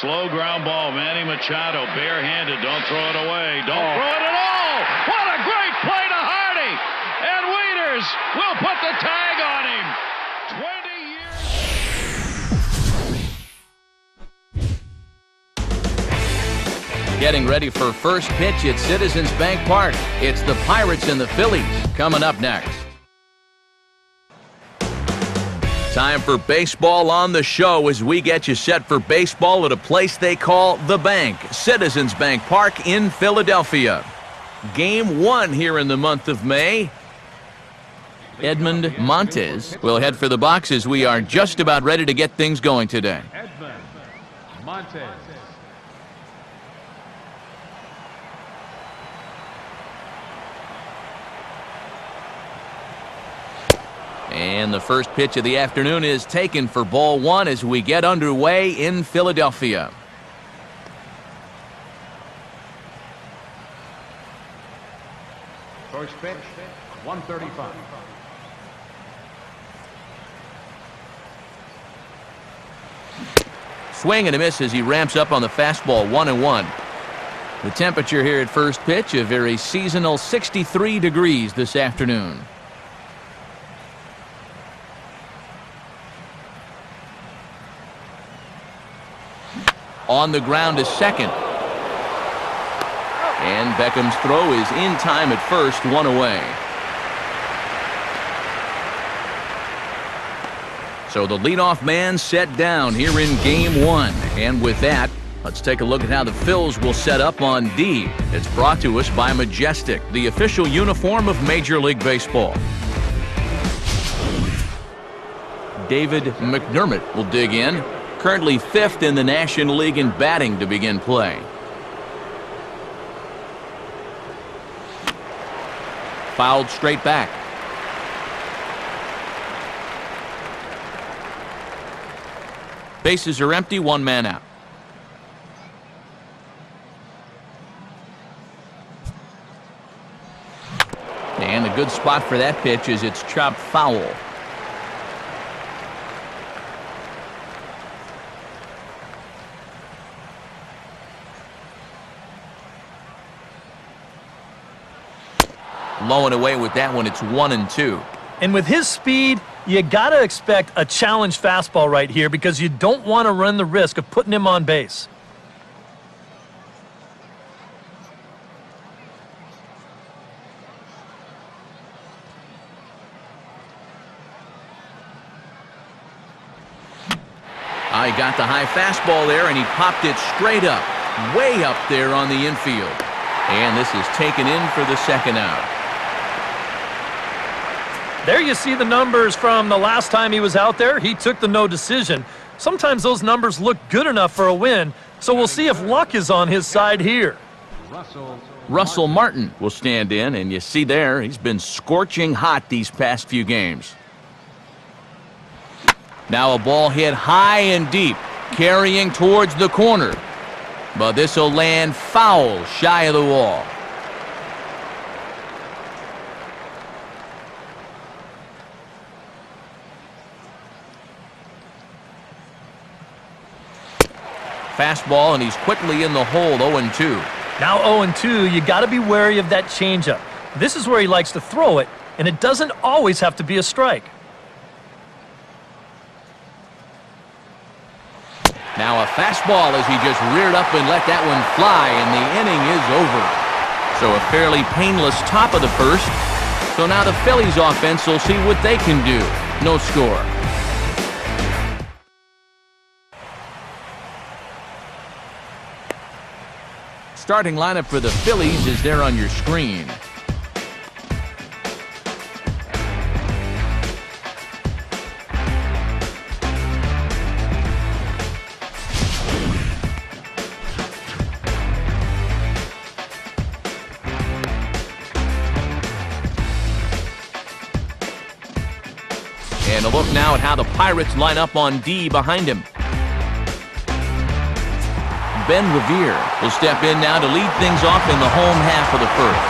Slow ground ball. Manny Machado barehanded. Don't throw it away. Don't throw it at all. What a great play to Hardy. And Wieters will put the tag on him. 20 years. Getting ready for first pitch at Citizens Bank Park. It's the Pirates and the Phillies coming up next. Time for baseball on the show as we get you set for baseball at a place they call The Bank, Citizens Bank Park in Philadelphia. Game 1 here in the month of May. Edmund Montes will head for the box as we are just about ready to get things going today. Edmund Montes. And the first pitch of the afternoon is taken for ball 1 as we get underway in Philadelphia. First pitch, 135. Swing and a miss as he ramps up on the fastball, 1-1. The temperature here at first pitch, a very seasonal 63 degrees this afternoon. On the ground to second. And Beckham's throw is in time at first, 1 away. So the leadoff man set down here in game 1. And with that, let's take a look at how the Phils will set up on D. It's brought to us by Majestic, the official uniform of Major League Baseball. David McDermott will dig in. Currently 5th in the National League in batting to begin play. Fouled straight back. Bases are empty, 1 man out. And a good spot for that pitch as it's chopped foul. Low and away with that one. It's 1-2. And with his speed, you got to expect a challenge fastball right here because you don't want to run the risk of putting him on base. I got the high fastball there, and he popped it straight up, way up there on the infield. And this is taken in for the second out. There you see the numbers from the last time he was out there. He took the no decision. Sometimes those numbers look good enough for a win, so we'll see if luck is on his side here. Russell Martin will stand in, and you see there, he's been scorching hot these past few games. Now a ball hit high and deep, carrying towards the corner. But this will land foul shy of the wall. Fastball, and he's quickly in the hole, 0-2. Now 0-2, you got to be wary of that changeup. This is where he likes to throw it, and it doesn't always have to be a strike. Now a fastball as he just reared up and let that one fly, and the inning is over. So a fairly painless top of the first. So now the Phillies offense will see what they can do. No score. Starting lineup for the Phillies is there on your screen. And a look now at how the Pirates line up on D behind him. Ben Revere will step in now to lead things off in the home half of the first.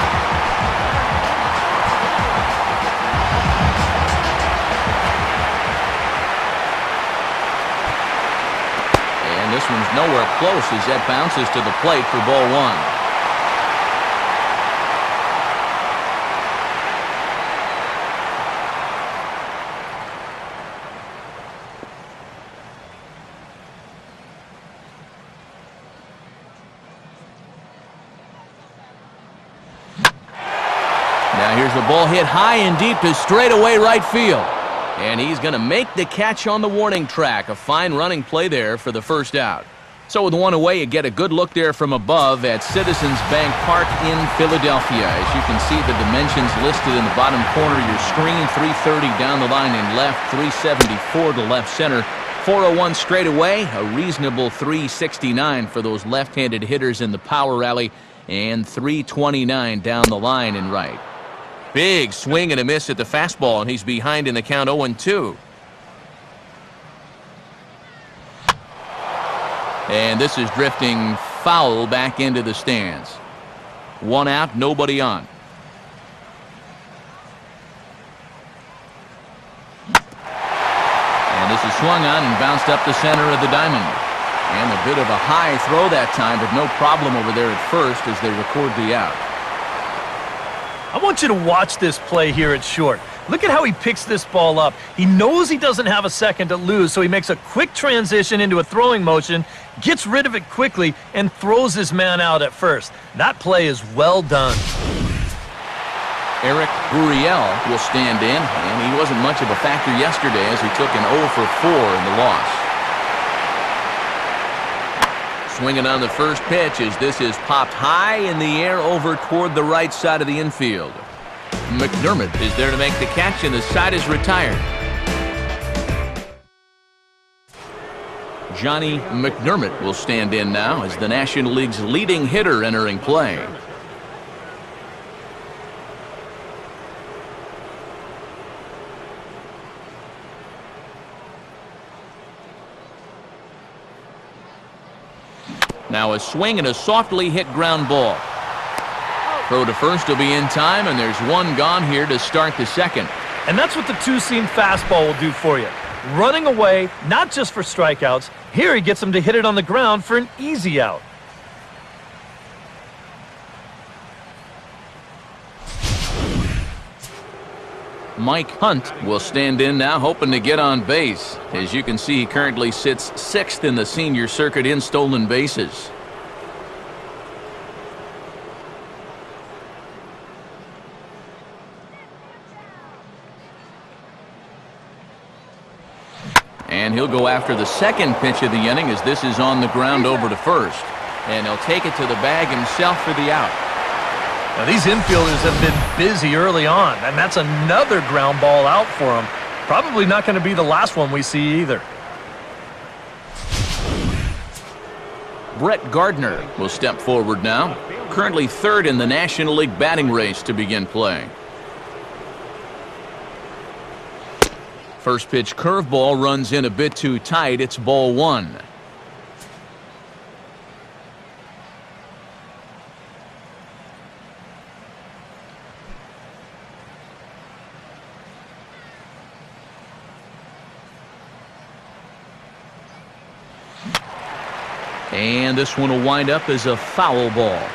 And this one's nowhere close as that bounces to the plate for ball one. Now here's the ball hit high and deep to straightaway right field. And he's going to make the catch on the warning track. A fine running play there for the first out. So with one away, you get a good look there from above at Citizens Bank Park in Philadelphia. As you can see the dimensions listed in the bottom corner of your screen, 330 down the line and left, 374 to left center, 401 straight away, a reasonable 369 for those left-handed hitters in the power rally, and 329 down the line and right. Big swing and a miss at the fastball, and he's behind in the count 0-2. And this is drifting foul back into the stands. One out, nobody on. And this is swung on and bounced up the center of the diamond. And a bit of a high throw that time, but no problem over there at first as they record the out. I want you to watch this play here at short. Look at how he picks this ball up. He knows he doesn't have a second to lose, so he makes a quick transition into a throwing motion, gets rid of it quickly, and throws his man out at first. That play is well done. Eric Gurriel will stand in, and he wasn't much of a factor yesterday as he took an 0 for 4 in the loss. Swinging on the first pitch as this is popped high in the air over toward the right side of the infield. McDermott is there to make the catch, and the side is retired. Johnny McDermott will stand in now as the National League's leading hitter entering play. Now a swing and a softly hit ground ball. Throw to first will be in time, and there's one gone here to start the second. And that's what the two-seam fastball will do for you. Running away, not just for strikeouts. Here he gets him to hit it on the ground for an easy out. Mike Hunt will stand in now, hoping to get on base. As you can see, he currently sits 6th in the senior circuit in stolen bases. And he'll go after the second pitch of the inning as this is on the ground over to first. And he'll take it to the bag himself for the out. Now, these infielders have been busy early on, and that's another ground ball out for them. Probably not going to be the last one we see either. Brett Gardner will step forward now, currently 3rd in the National League batting race to begin play. First pitch curveball runs in a bit too tight. It's ball one. And this one will wind up as a foul ball.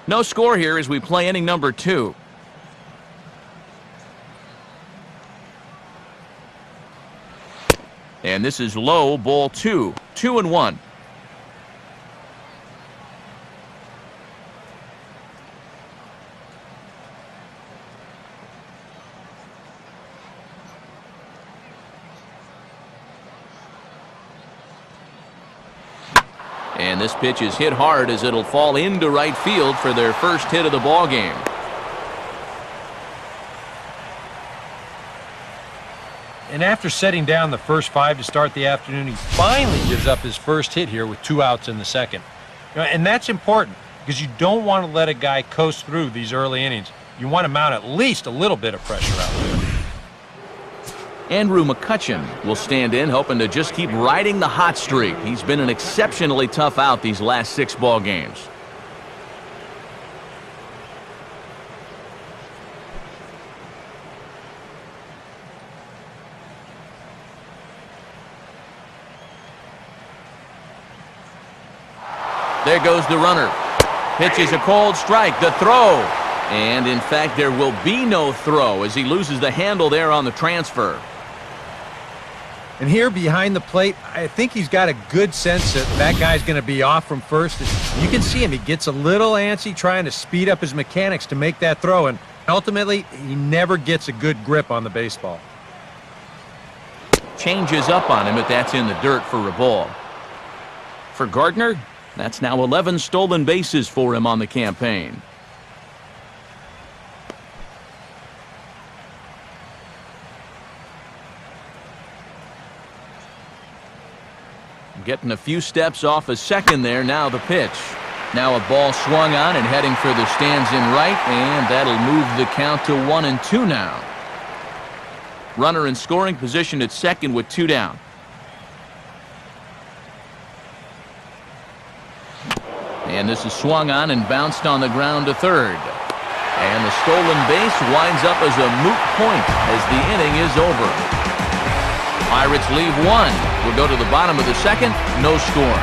No score here as we play inning number 2. And this is low, ball 2. 2-1. And this pitch is hit hard as it'll fall into right field for their first hit of the ball game. And after setting down the first 5 to start the afternoon, he finally gives up his first hit here with 2 outs in the second. And that's important because you don't want to let a guy coast through these early innings. You want to mount at least a little bit of pressure out there. Andrew McCutchen will stand in, hoping to just keep riding the hot streak. He's been an exceptionally tough out these last 6 ball games. There goes the runner. Pitch is a cold strike. The throw. And, in fact, there will be no throw as he loses the handle there on the transfer. And here behind the plate, I think he's got a good sense that that guy's going to be off from first. You can see him. He gets a little antsy trying to speed up his mechanics to make that throw, and ultimately, he never gets a good grip on the baseball. Changes up on him, but that's in the dirt for a ball. For Gardner, that's now 11 stolen bases for him on the campaign. Getting a few steps off a second there. Now the pitch. Now a ball swung on and heading for the stands in right, and that'll move the count to 1-2 now. Runner in scoring position at second with 2 down. And this is swung on and bounced on the ground to third. And the stolen base winds up as a moot point as the inning is over. Pirates leave 1. We'll go to the bottom of the second. No score.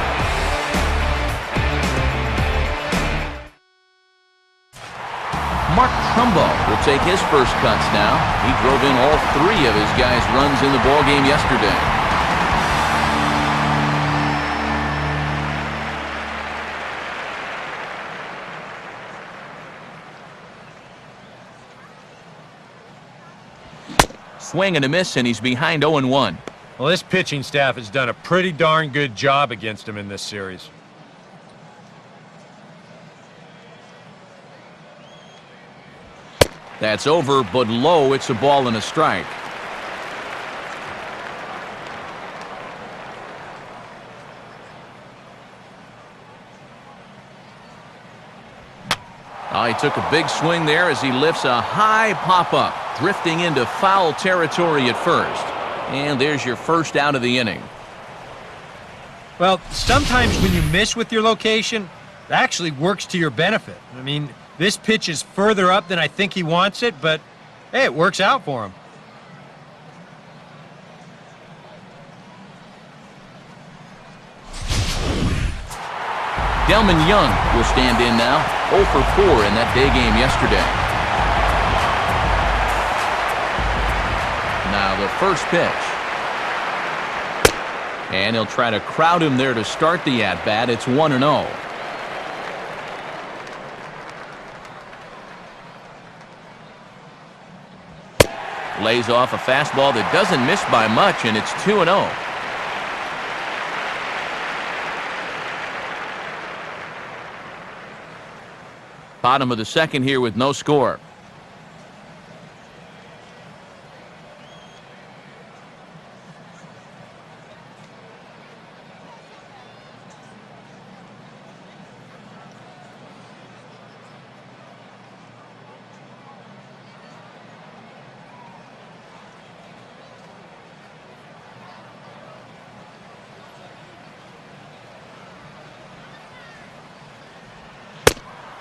Mark Trumbo will take his first cuts now. He drove in all 3 of his guys' runs in the ballgame yesterday. Swing and a miss, and he's behind 0-1. Well, this pitching staff has done a pretty darn good job against him in this series. That's over, but low. It's a ball and a strike. He took a big swing there as he lifts a high pop-up, drifting into foul territory at first. And there's your first out of the inning. Well, sometimes when you miss with your location, it actually works to your benefit. I mean, this pitch is further up than I think he wants it, but hey, it works out for him. Delman Young will stand in now, 0 for 4 in that day game yesterday. Now the first pitch. And he'll try to crowd him there to start the at-bat. It's 1-0. Lays off a fastball that doesn't miss by much, and it's 2-0. Bottom of the second here with no score.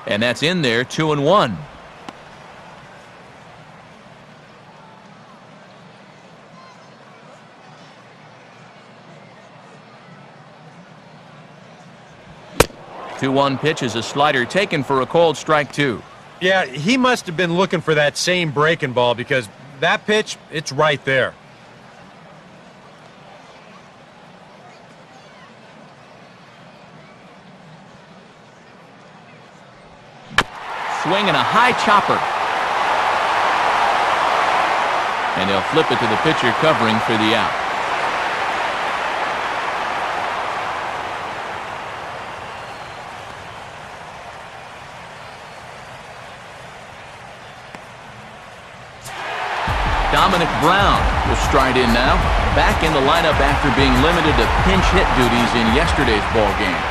And that's in there, 2-1. The 2-1 pitch is a slider taken for a called strike 2. Yeah, he must have been looking for that same breaking ball because that pitch, it's right there. Swing and a high chopper. And they'll flip it to the pitcher covering for the out. Dominic Brown will stride in now, back in the lineup after being limited to pinch hit duties in yesterday's ball game.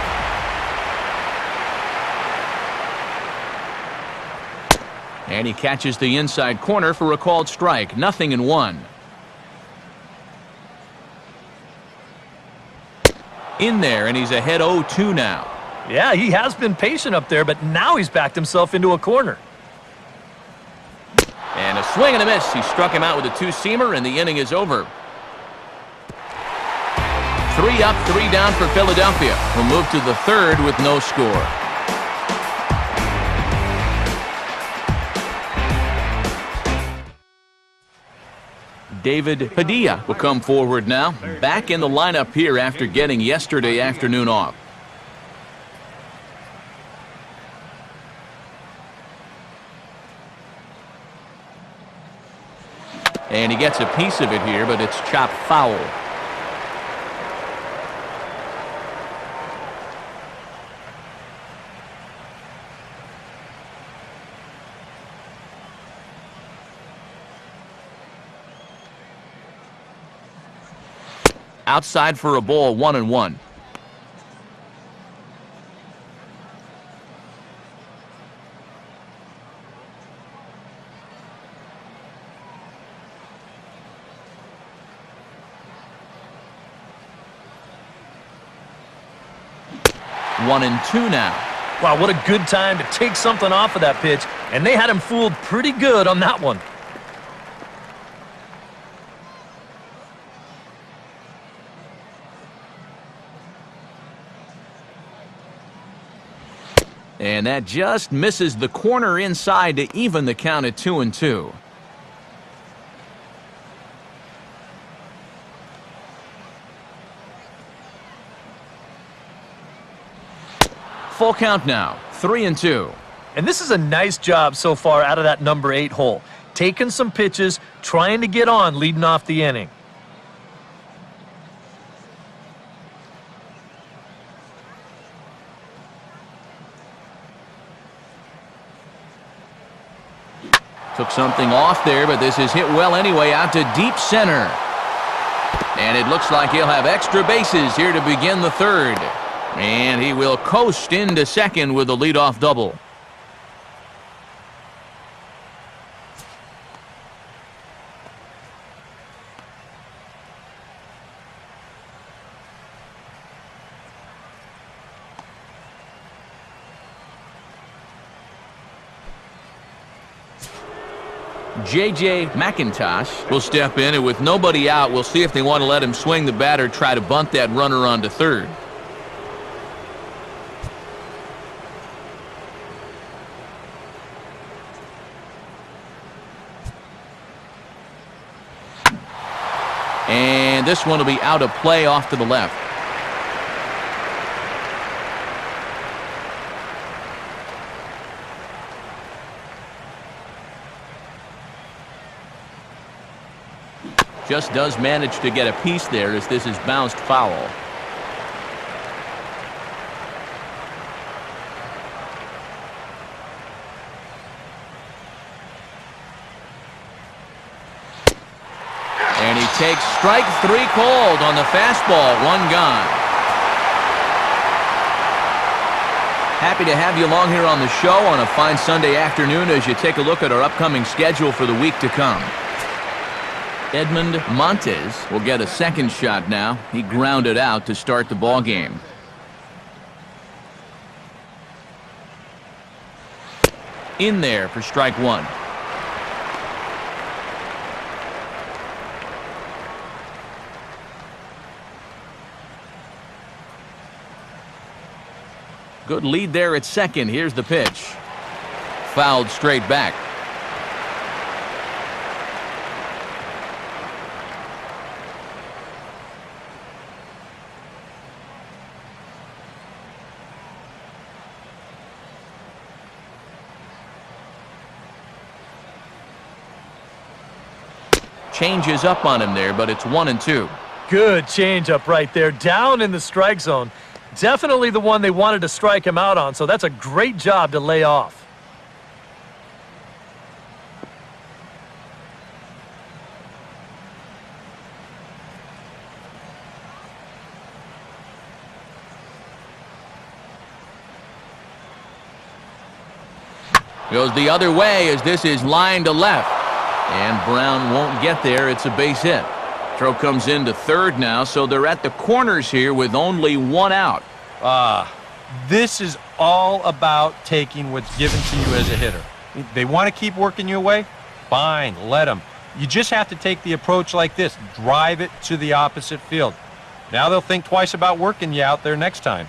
And he catches the inside corner for a called strike. 0-1. In there, and he's ahead 0-2 now. Yeah, he has been patient up there, but now he's backed himself into a corner. And a swing and a miss. He struck him out with a two-seamer, and the inning is over. 3 up, 3 down for Philadelphia. We'll move to the third with no score. David Padilla will come forward now. Back in the lineup here after getting yesterday afternoon off. And he gets a piece of it here, but it's chopped foul. Outside for a ball, 1-1. One and two now. Wow, what a good time to take something off of that pitch, and they had him fooled pretty good on that one. And that just misses the corner inside to even the count at 2-2. Full count now, 3-2. And this is a nice job so far out of that number 8 hole. Taking some pitches, trying to get on leading off the inning. Took something off there, but this is hit well anyway out to deep center. And it looks like he'll have extra bases here to begin the third. And he will coast into second with a leadoff double. J.J. McIntosh will step in, and with nobody out, we'll see if they want to let him swing the bat or try to bunt that runner onto third. And this one will be out of play off to the left. Just does manage to get a piece there as this is bounced foul. And he takes strike 3 called on the fastball, 1 gone. Happy to have you along here on the show on a fine Sunday afternoon as you take a look at our upcoming schedule for the week to come. Edmund Montes will get a second shot now. He grounded out to start the ball game. In there for strike 1. Good lead there at second. Here's the pitch. Fouled straight back. Changes up on him there, but it's 1-2. Good changeup right there, down in the strike zone. Definitely the one they wanted to strike him out on, so that's a great job to lay off. Goes the other way as this is lined to left. And Brown won't get there. It's a base hit. Throw comes into third now, so they're at the corners here with only 1 out. This is all about taking what's given to you as a hitter. They want to keep working you away? Fine, let them. You just have to take the approach like this. Drive it to the opposite field. Now they'll think twice about working you out there next time.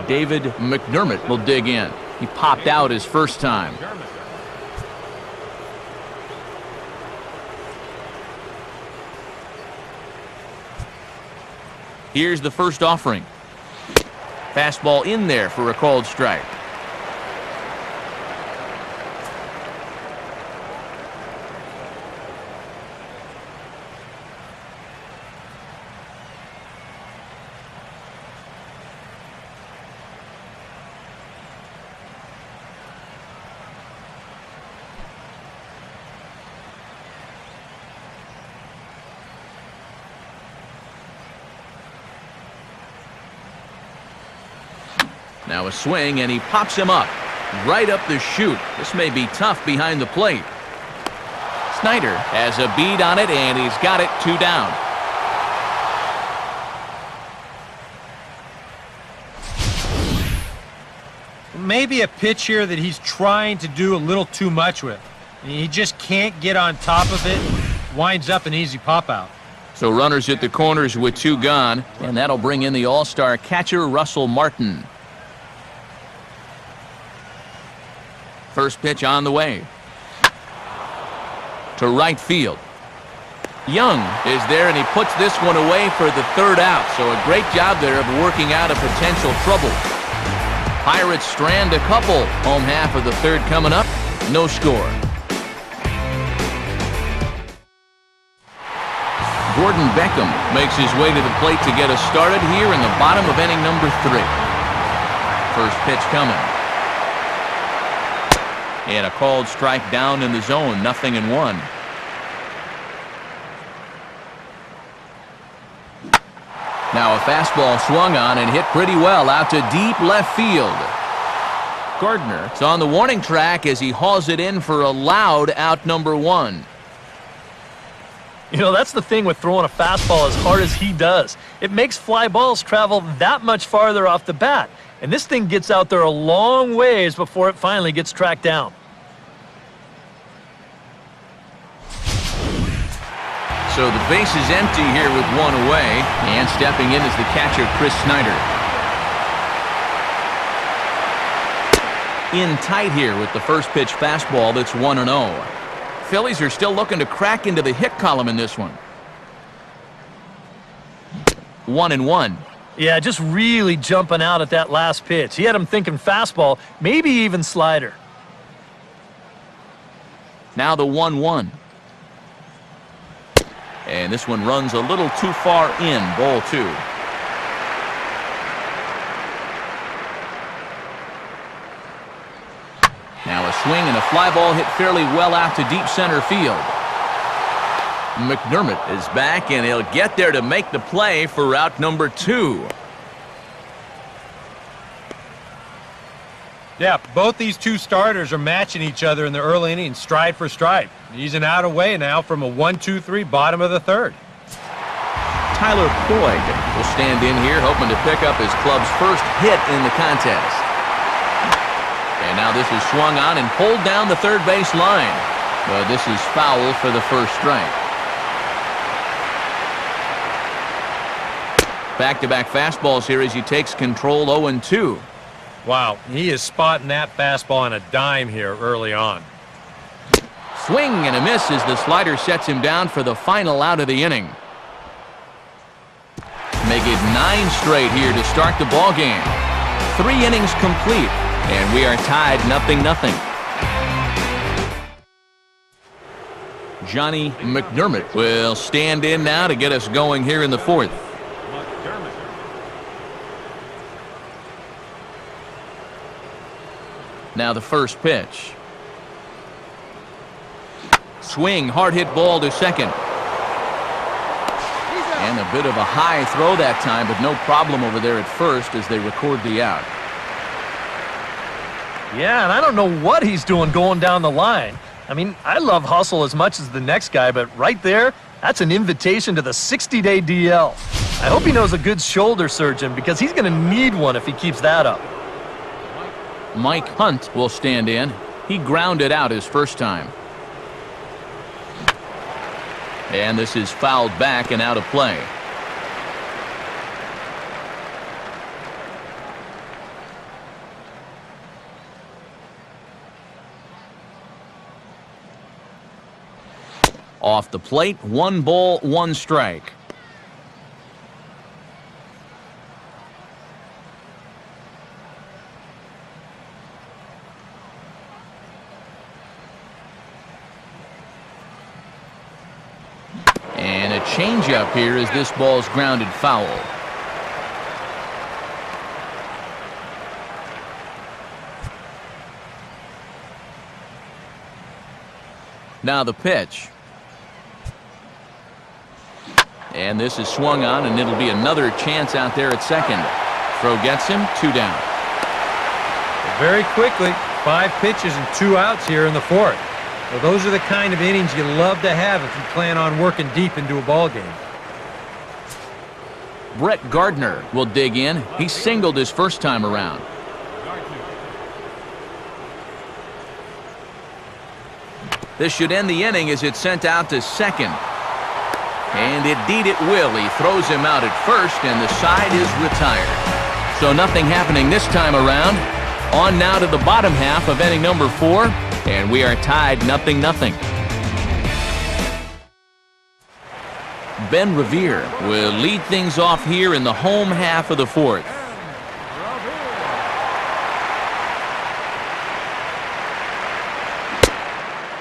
David McDermott will dig in. He popped out his first time. Here's the first offering. Fastball in there for a called strike. Now a swing, and he pops him up. Right up the chute. This may be tough behind the plate. Snyder has a bead on it, and he's got it 2 down. Maybe a pitch here that he's trying to do a little too much with. He just can't get on top of it. Winds up an easy pop-out. So runners at the corners with 2 gone, and that'll bring in the all-star catcher Russell Martin. First pitch on the way. To right field. Young is there, and he puts this one away for the 3rd out. So a great job there of working out a potential trouble. Pirates strand a couple. Home half of the 3rd coming up. No score. Gordon Beckham makes his way to the plate to get us started here in the bottom of inning number 3. First pitch coming. And a called strike down in the zone, 0-1. Now a fastball swung on and hit pretty well out to deep left field. Gardner is on the warning track as he hauls it in for a loud out number 1. You know, that's the thing with throwing a fastball as hard as he does. It makes fly balls travel that much farther off the bat. And this thing gets out there a long ways before it finally gets tracked down. So the base is empty here with 1 away. And stepping in is the catcher, Chris Snyder. In tight here with the first pitch fastball that's 1-0. Phillies are still looking to crack into the hit column in this one. 1-1. Yeah, just really jumping out at that last pitch. He had him thinking fastball, maybe even slider. Now the 1-1. And this one runs a little too far in, ball 2. Now a swing and a fly ball hit fairly well out to deep center field. McDermott is back, and he'll get there to make the play for out number 2. Yeah, both these 2 starters are matching each other in the early innings, stride for stride. He's an out away now from a 1-2-3 bottom of the 3rd. Tyler Boyd will stand in here hoping to pick up his club's first hit in the contest. And now this is swung on and pulled down the 3rd base line. But this is foul for the first strike. Back-to-back fastballs here as he takes control 0-2. Wow, he is spotting that fastball on a dime here early on. Swing and a miss as the slider sets him down for the final out of the inning. Make it 9 straight here to start the ball game. 3 innings complete, and we are tied 0-0. Johnny McDermott will stand in now to get us going here in the 4th. Now the first pitch. Swing, hard hit ball to second. And a bit of a high throw that time, but no problem over there at first as they record the out. Yeah, and I don't know what he's doing going down the line. I mean, I love hustle as much as the next guy, but right there, that's an invitation to the 60-day DL. I hope he knows a good shoulder surgeon because he's going to need one if he keeps that up. Mike Hunt will stand in. He grounded out his first time. And this is fouled back and out of play. Off the plate, 1 ball, 1 strike. And a changeup here as this ball's grounded foul. Now the pitch. And this is swung on, and it'll be another chance out there at second. Throw gets him, 2 down. Very quickly, 5 pitches and 2 outs here in the 4th. Well, those are the kind of innings you love to have if you plan on working deep into a ball game. Brett Gardner will dig in. He singled his first time around. This should end the inning as it's sent out to second. And indeed it will. He throws him out at first, and the side is retired. So nothing happening this time around. On now to the bottom half of inning number 4, and we are tied 0-0. Ben Revere will lead things off here in the home half of the 4th.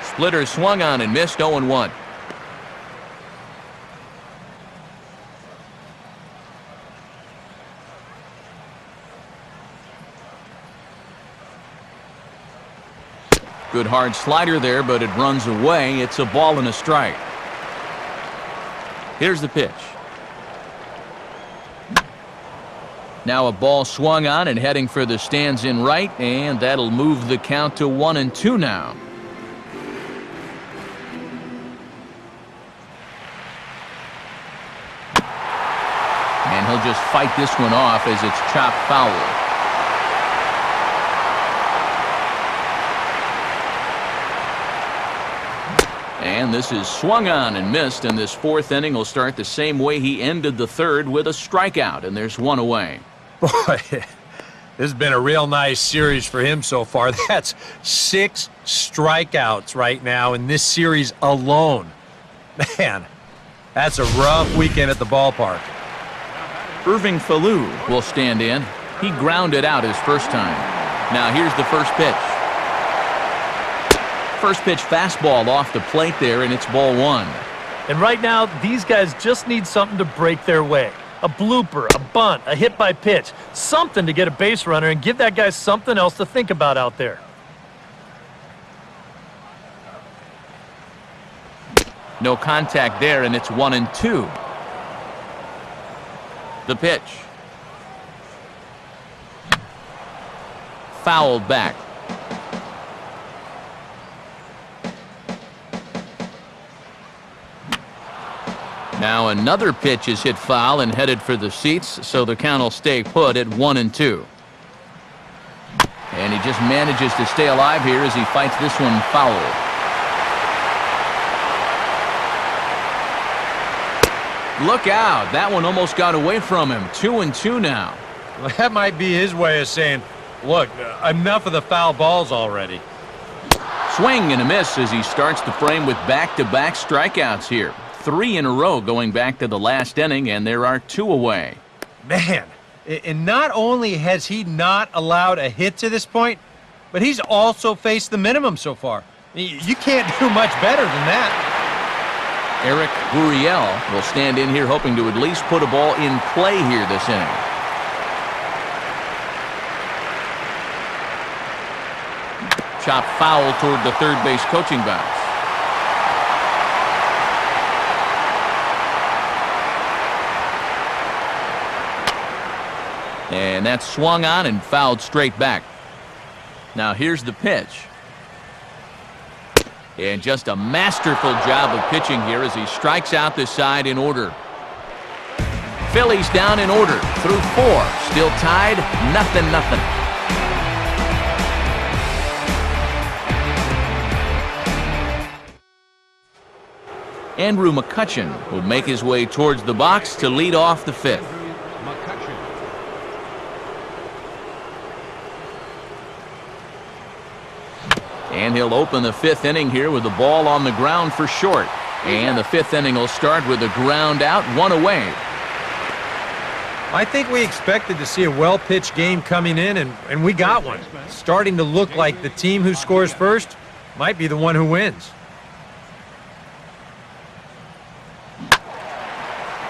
Splitter swung on and missed, 0-1. Good hard slider there, but it runs away. It's a ball and a strike. Here's the pitch. Now a ball swung on and heading for the stands in right, and that'll move the count to 1-2 now. And he'll just fight this one off as it's chopped foul. And this is swung on and missed, and this 4th inning will start the same way he ended the 3rd, with a strikeout, and there's 1 away. Boy, this has been a real nice series for him so far. That's 6 strikeouts right now in this series alone. Man, that's a rough weekend at the ballpark. Irving Falou will stand in. He grounded out his first time. Now here's the first pitch. First pitch fastball off the plate there, and it's ball 1. And right now, these guys just need something to break their way. A blooper, a bunt, a hit by pitch. Something to get a base runner and give that guy something else to think about out there. No contact there, and it's 1-2. The pitch. Fouled back. Now another pitch is hit foul and headed for the seats, so the count will stay put at 1-2. And he just manages to stay alive here as he fights this one foul. Look out. That one almost got away from him. 2-2 now. Well, that might be his way of saying, look, enough of the foul balls already. Swing and a miss as he starts the frame with back-to-back strikeouts here. 3 in a row going back to the last inning, and there are 2 away. Man, and not only has he not allowed a hit to this point, but he's also faced the minimum so far. You can't do much better than that. Eric Gurriel will stand in here hoping to at least put a ball in play here this inning. Chop foul toward the third base coaching box. And that's swung on and fouled straight back. Now here's the pitch. And just a masterful job of pitching here as he strikes out the side in order. Phillies down in order through 4. Still tied, 0-0. Andrew McCutcheon will make his way towards the box to lead off the fifth. McCutcheon. And he'll open the fifth inning here with the ball on the ground for short. And the fifth inning will start with a ground out, one away. I think we expected to see a well-pitched game coming in, and we got one. Starting to look like the team who scores first might be the one who wins.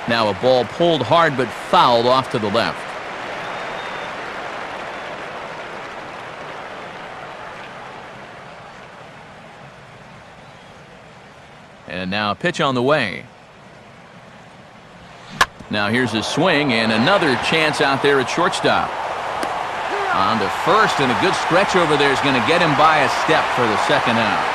Now a ball pulled hard but fouled off to the left. And now a pitch on the way. Now here's a swing and another chance out there at shortstop. On to first, and a good stretch over there is going to get him by a step for the second out.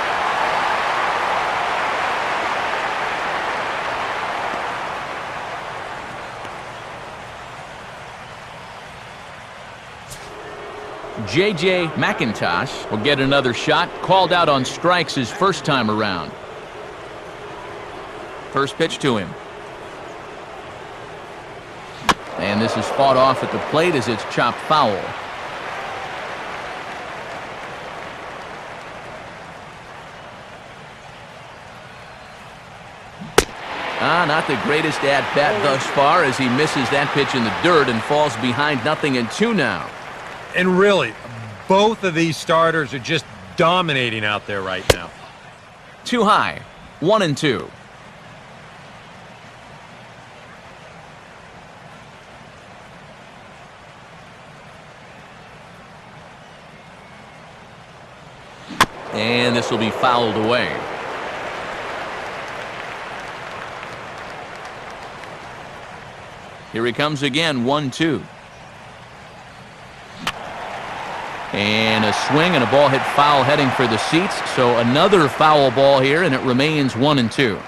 J.J. McIntosh will get another shot, called out on strikes his first time around. First pitch to him. And this is fought off at the plate as it's chopped foul. Not the greatest at-bat thus far as he misses that pitch in the dirt and falls behind 0-2 now. And really, both of these starters are just dominating out there right now. Too high, 1-2. And this will be fouled away. Here he comes again, 1-2. And a swing and a ball hit foul heading for the seats. So another foul ball here, and it remains 1-2.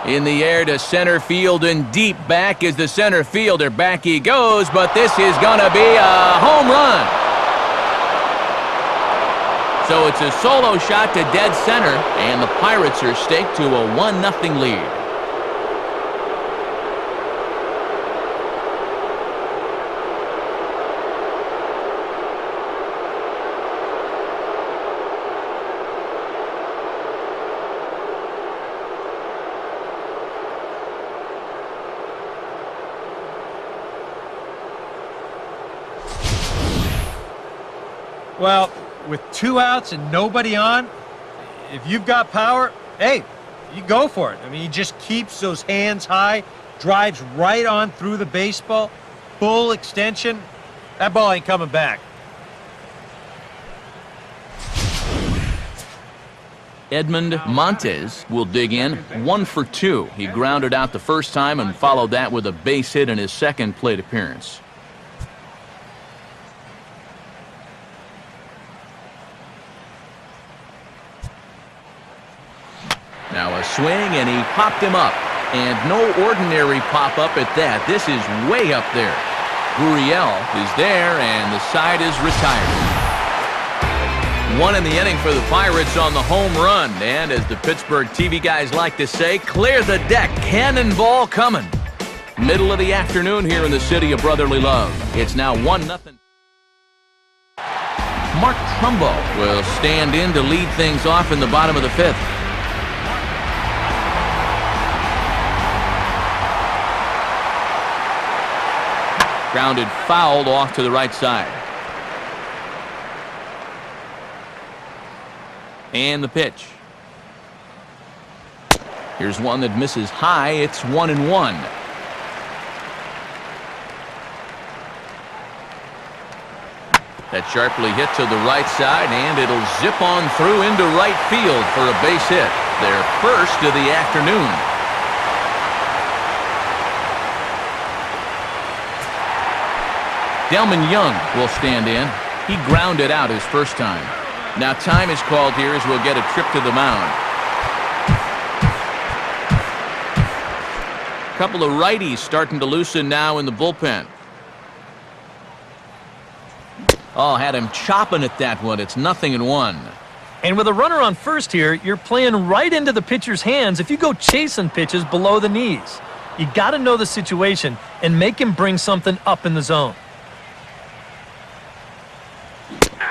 In the air to center field and deep back is the center fielder. Back he goes, but this is going to be a home run. So it's a solo shot to dead center, and the Pirates are staked to a 1-0 lead. Well, with 2 outs and nobody on, if you've got power, hey, you go for it. I mean, he just keeps those hands high, drives right on through the baseball, full extension. That ball ain't coming back. Edmund Montes will dig in, 1 for 2. He grounded out the first time and followed that with a base hit in his second plate appearance. Now a swing, and he popped him up. And no ordinary pop-up at that. This is way up there. Gurriel is there, and the side is retired. 1 in the inning for the Pirates on the home run. And as the Pittsburgh TV guys like to say, clear the deck. Cannonball coming. Middle of the afternoon here in the city of brotherly love. It's now 1-0. Mark Trumbo will stand in to lead things off in the bottom of the fifth. Grounded fouled off to the right side. And the pitch. Here's one that misses high. It's 1-1. That sharply hit to the right side, and it'll zip on through into right field for a base hit. Their first of the afternoon. Delman Young will stand in. He grounded out his first time. Now time is called here as we'll get a trip to the mound. A couple of righties starting to loosen now in the bullpen. Oh, had him chopping at that one. It's 0-1. And with a runner on first here, you're playing right into the pitcher's hands if you go chasing pitches below the knees. You got to know the situation and make him bring something up in the zone.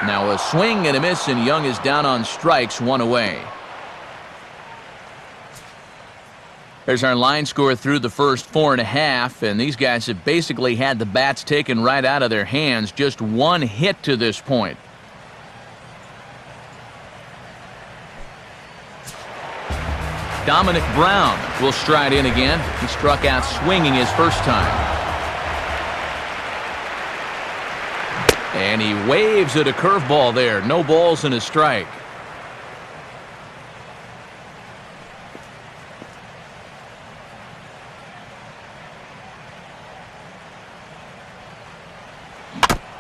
Now a swing and a miss, and Young is down on strikes, 1 away. There's our line score through the first 4.5, and these guys have basically had the bats taken right out of their hands. Just 1 hit to this point. Dominic Brown will stride in again. He struck out swinging his first time. And he waves at a curveball there. No balls and a strike.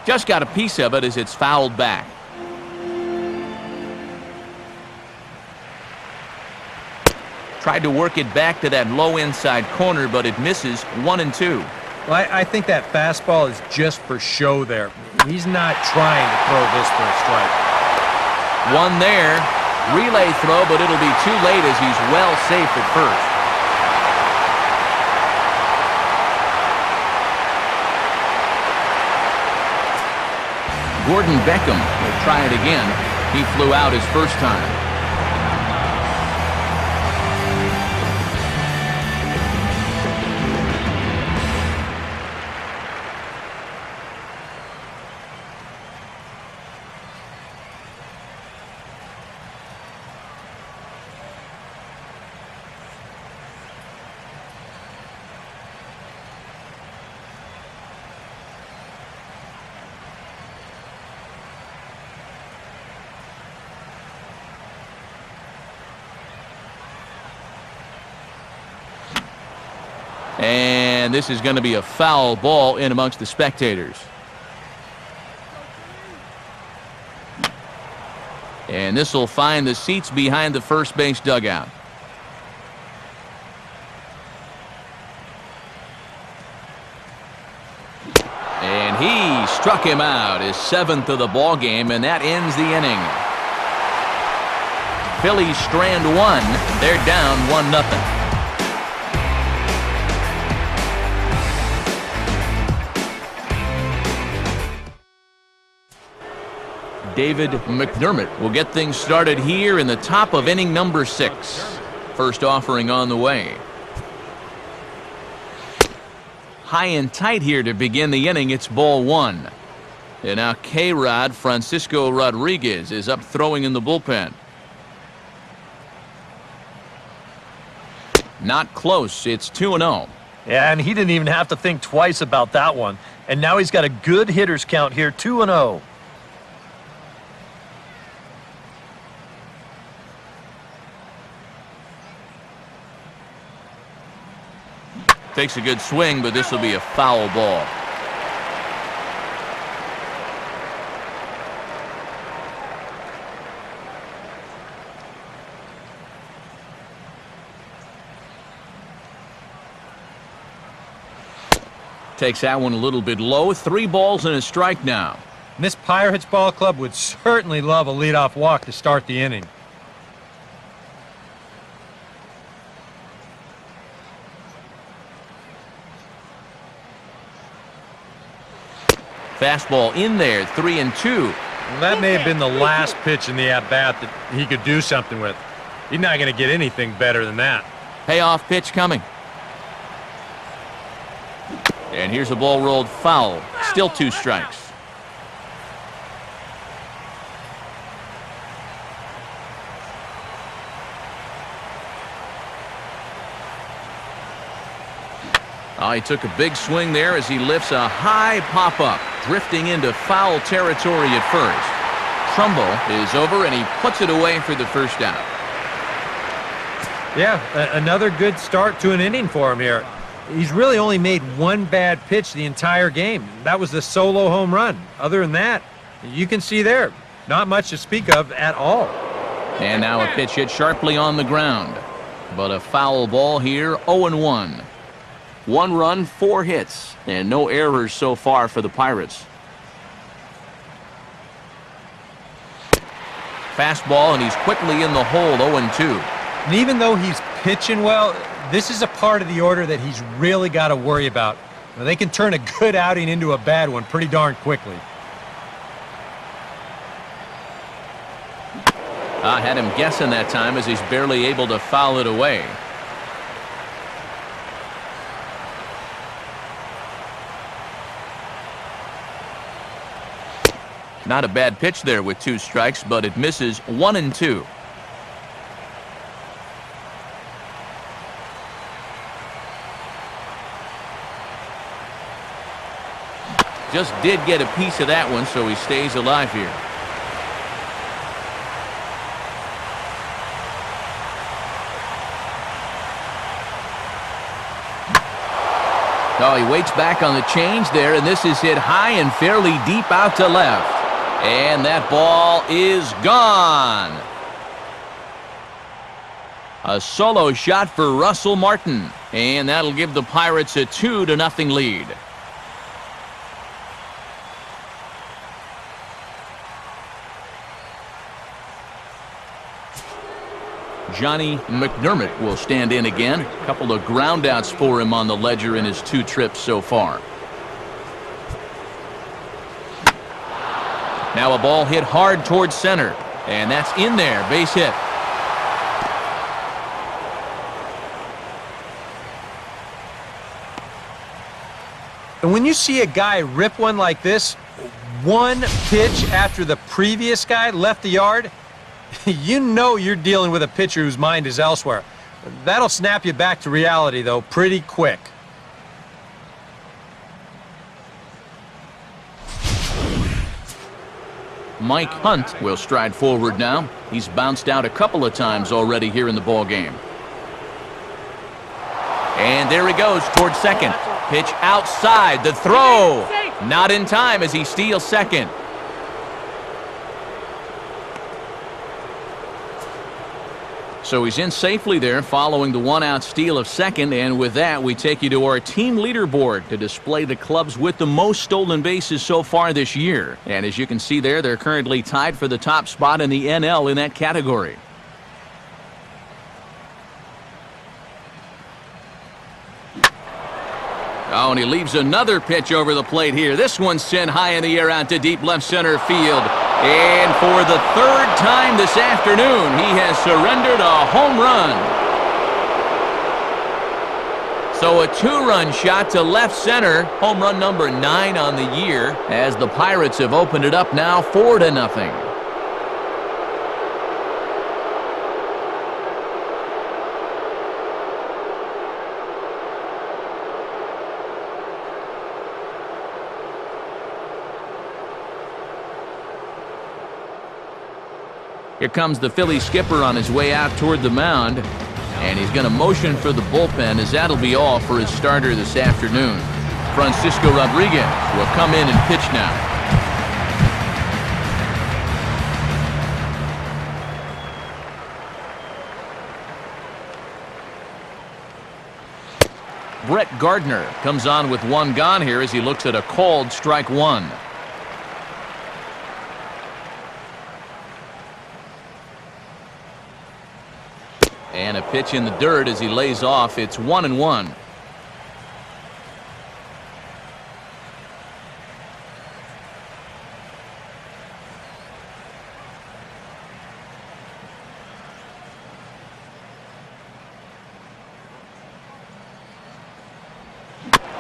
Just got a piece of it as it's fouled back. Tried to work it back to that low inside corner, but it misses. 1-2. Well, I think that fastball is just for show there. He's not trying to throw this for a strike. 1 there. Relay throw, but it'll be too late as he's well safe at first. Gordon Beckham will try it again. He flew out his first time. And this is going to be a foul ball in amongst the spectators. And this will find the seats behind the first base dugout. And he struck him out, his 7th of the ball game, and that ends the inning. Phillies strand 1. They're down 1-0. David McDermott will get things started here in the top of inning number 6. First offering on the way. High and tight here to begin the inning. It's ball 1. And now K-Rod Francisco Rodriguez is up throwing in the bullpen. Not close. It's 2-0. Yeah, and he didn't even have to think twice about that one. And now he's got a good hitter's count here, 2-0. Takes a good swing, but this will be a foul ball. Takes that one a little bit low. 3 balls and a strike now. And this Pirates ball club would certainly love a leadoff walk to start the inning. Fastball in there, 3-2. Well, that may have been the last pitch in the at-bat that he could do something with. He's not going to get anything better than that. Payoff pitch coming. And here's a ball rolled foul. Still 2 strikes. Oh, he took a big swing there as he lifts a high pop-up, drifting into foul territory at first. Trumbull is over, and he puts it away for the first out. Yeah, another good start to an inning for him here. He's really only made 1 bad pitch the entire game. That was the solo home run. Other than that, you can see there, not much to speak of at all. And now a pitch hit sharply on the ground. But a foul ball here, 0-1. 1 run, 4 hits, and no errors so far for the Pirates. fastball, and he's quickly in the hole, 0-2. And even though he's pitching well, this is a part of the order that he's really got to worry about. Now, they can turn a good outing into a bad one pretty darn quickly. I had him guessing that time as he's barely able to foul it away. Not a bad pitch there with 2 strikes, but it misses, 1-2. Just did get a piece of that one, so he stays alive here. Oh, he waits back on the change there, and this is hit high and fairly deep out to left. And that ball is gone. A solo shot for Russell Martin, and that'll give the Pirates a 2-0 lead. Johnny McDermott will stand in again. A couple of groundouts for him on the ledger in his 2 trips so far. Now a ball hit hard towards center, and that's in there, base hit. And when you see a guy rip one like this, 1 pitch after the previous guy left the yard, you know you're dealing with a pitcher whose mind is elsewhere. That'll snap you back to reality, though, pretty quick. Mike Hunt will stride forward now. He's bounced out a couple of times already here in the ball game. And there he goes towards second. Pitch outside. The throw. Not in time as he steals second. So he's in safely there following the 1-out steal of second, and with that we take you to our team leaderboard to display the clubs with the most stolen bases so far this year. And as you can see there, they're currently tied for the top spot in the NL in that category. Oh, and he leaves another pitch over the plate here. This one's sent high in the air out to deep left center field. And for the 3rd time this afternoon, he has surrendered a home run. So a 2-run shot to left center, home run number 9 on the year, as the Pirates have opened it up now 4-0. Here comes the Philly skipper on his way out toward the mound, and he's going to motion for the bullpen, as that'll be all for his starter this afternoon. Francisco Rodriguez will come in and pitch now. Brett Gardner comes on with 1 gone here as he looks at a called strike 1. And a pitch in the dirt as he lays off. It's 1-1.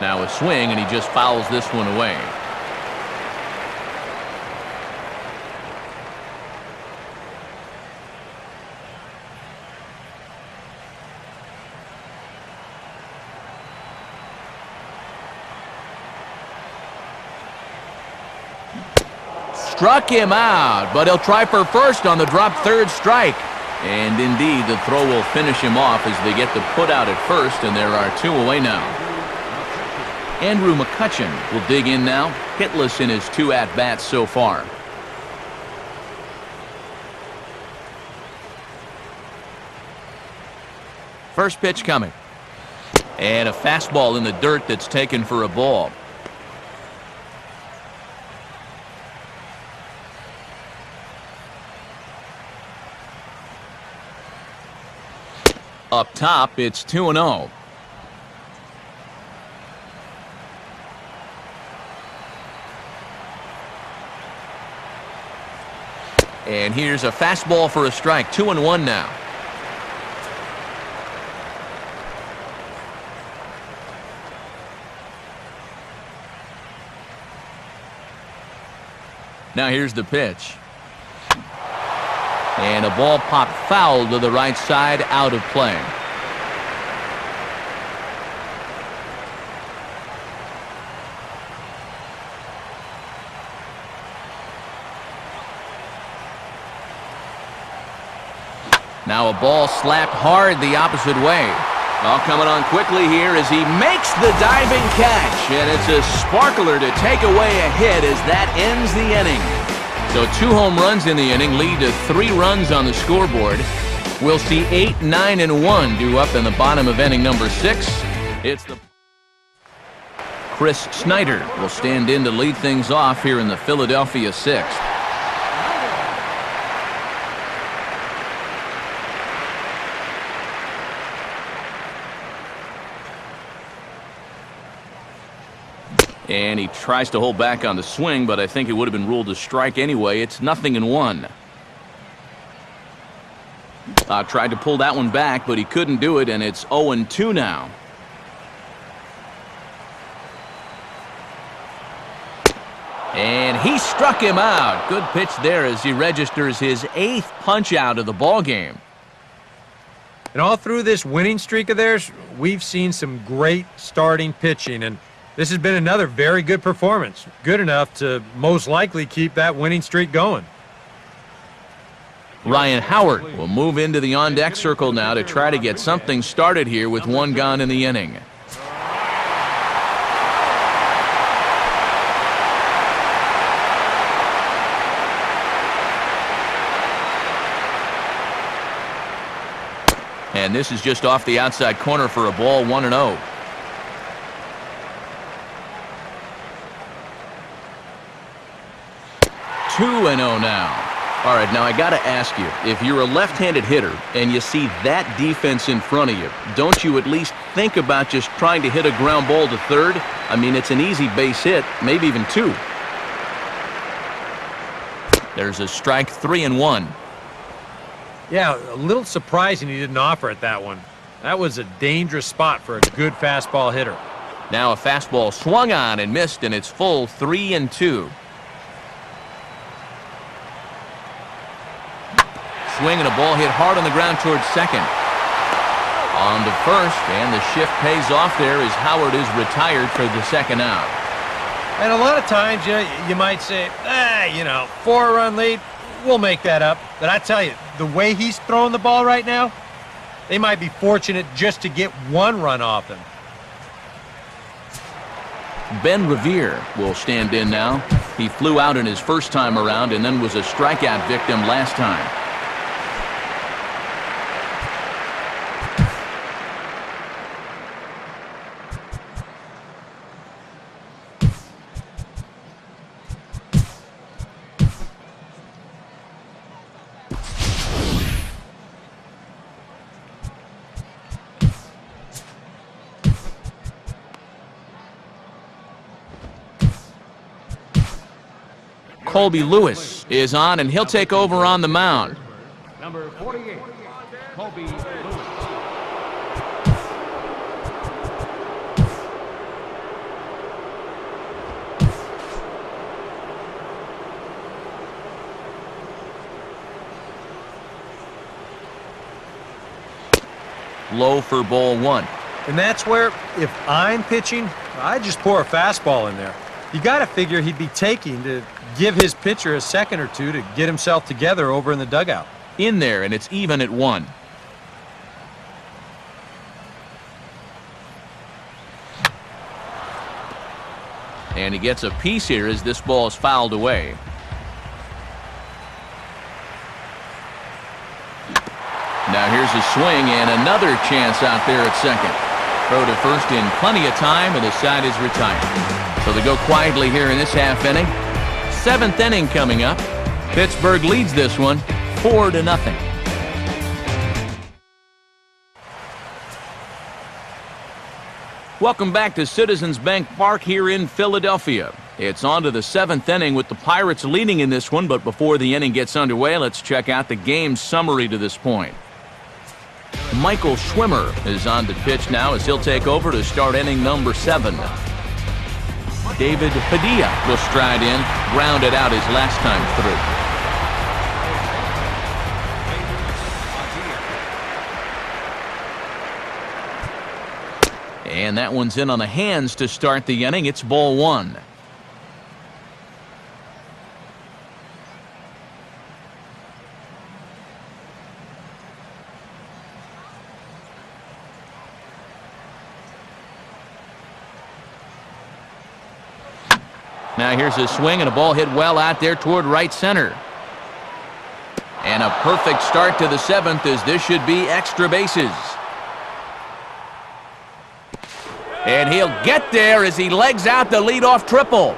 Now a swing, and he just fouls this one away. Struck him out, but he'll try for first on the drop 3rd strike. And indeed, the throw will finish him off as they get the put out at first, and there are 2 away now. Andrew McCutchen will dig in now, hitless in his 2 at-bats so far. First pitch coming. And a fastball in the dirt that's taken for a ball. Up top, it's 2-0. And here's a fastball for a strike. 2-1 now. Now here's the pitch. And a ball popped foul to the right side, out of play. Now a ball slapped hard the opposite way. All coming on quickly here as he makes the diving catch. And it's a sparkler to take away a hit as that ends the inning. So 2 home runs in the inning lead to 3 runs on the scoreboard. We'll see 8, 9, and 1 due up in the bottom of inning number 6. It's the Chris Snyder will stand in to lead things off here in the Philadelphia 6th. And he tries to hold back on the swing, but I think it would have been ruled a strike anyway. It's 0-1. Tried to pull that one back, but he couldn't do it, and it's 0-2 now. And he struck him out. Good pitch there as he registers his 8th punch out of the ball game. And all through this winning streak of theirs, we've seen some great starting pitching, and this has been another very good performance. Good enough to most likely keep that winning streak going. Ryan Howard will move into the on-deck circle now to try to get something started here with 1 gone in the inning. And this is just off the outside corner for a ball, 1-0. 2-0 now. All right, now I got to ask you, if you're a left-handed hitter and you see that defense in front of you, don't you at least think about just trying to hit a ground ball to third? I mean, it's an easy base hit, maybe even 2. There's a strike, 3-1. Yeah, a little surprising he didn't offer it that one. That was a dangerous spot for a good fastball hitter. Now a fastball swung on and missed, and it's full, 3-2. Swing and a ball hit hard on the ground towards second. On to first, and the shift pays off there as Howard is retired for the second out. And a lot of times, you might say, 4-run lead, we'll make that up. But I tell you, the way he's throwing the ball right now, they might be fortunate just to get 1 run off him. Ben Revere will stand in now. He flew out in his first time around and then was a strikeout victim last time. Colby Lewis is on, and he'll take over on the mound. Number 48, Colby Lewis. Low for ball 1. And that's where, if I'm pitching, I just pour a fastball in there. You got to figure he'd be taking to give his pitcher a second or two to get himself together over in the dugout. In there, and it's even at 1. And he gets a piece here as this ball is fouled away. Now here's a swing and another chance out there at second. Throw to first in plenty of time, and the side is retired. So they go quietly here in this half inning. 7th inning coming up. Pittsburgh leads this one 4-0. Welcome back to Citizens Bank Park here in Philadelphia. It's on to the 7th inning with the Pirates leading in this one, but before the inning gets underway, let's check out the game summary to this point. Michael Schwimmer is on the pitch now as he'll take over to start inning number 7. David Padilla will stride in, grounded out his last time through. And that one's in on the hands to start the inning. It's ball 1. Now here's a swing and a ball hit well out there toward right center. And a perfect start to the 7th as this should be extra bases. And he'll get there as he legs out the leadoff triple.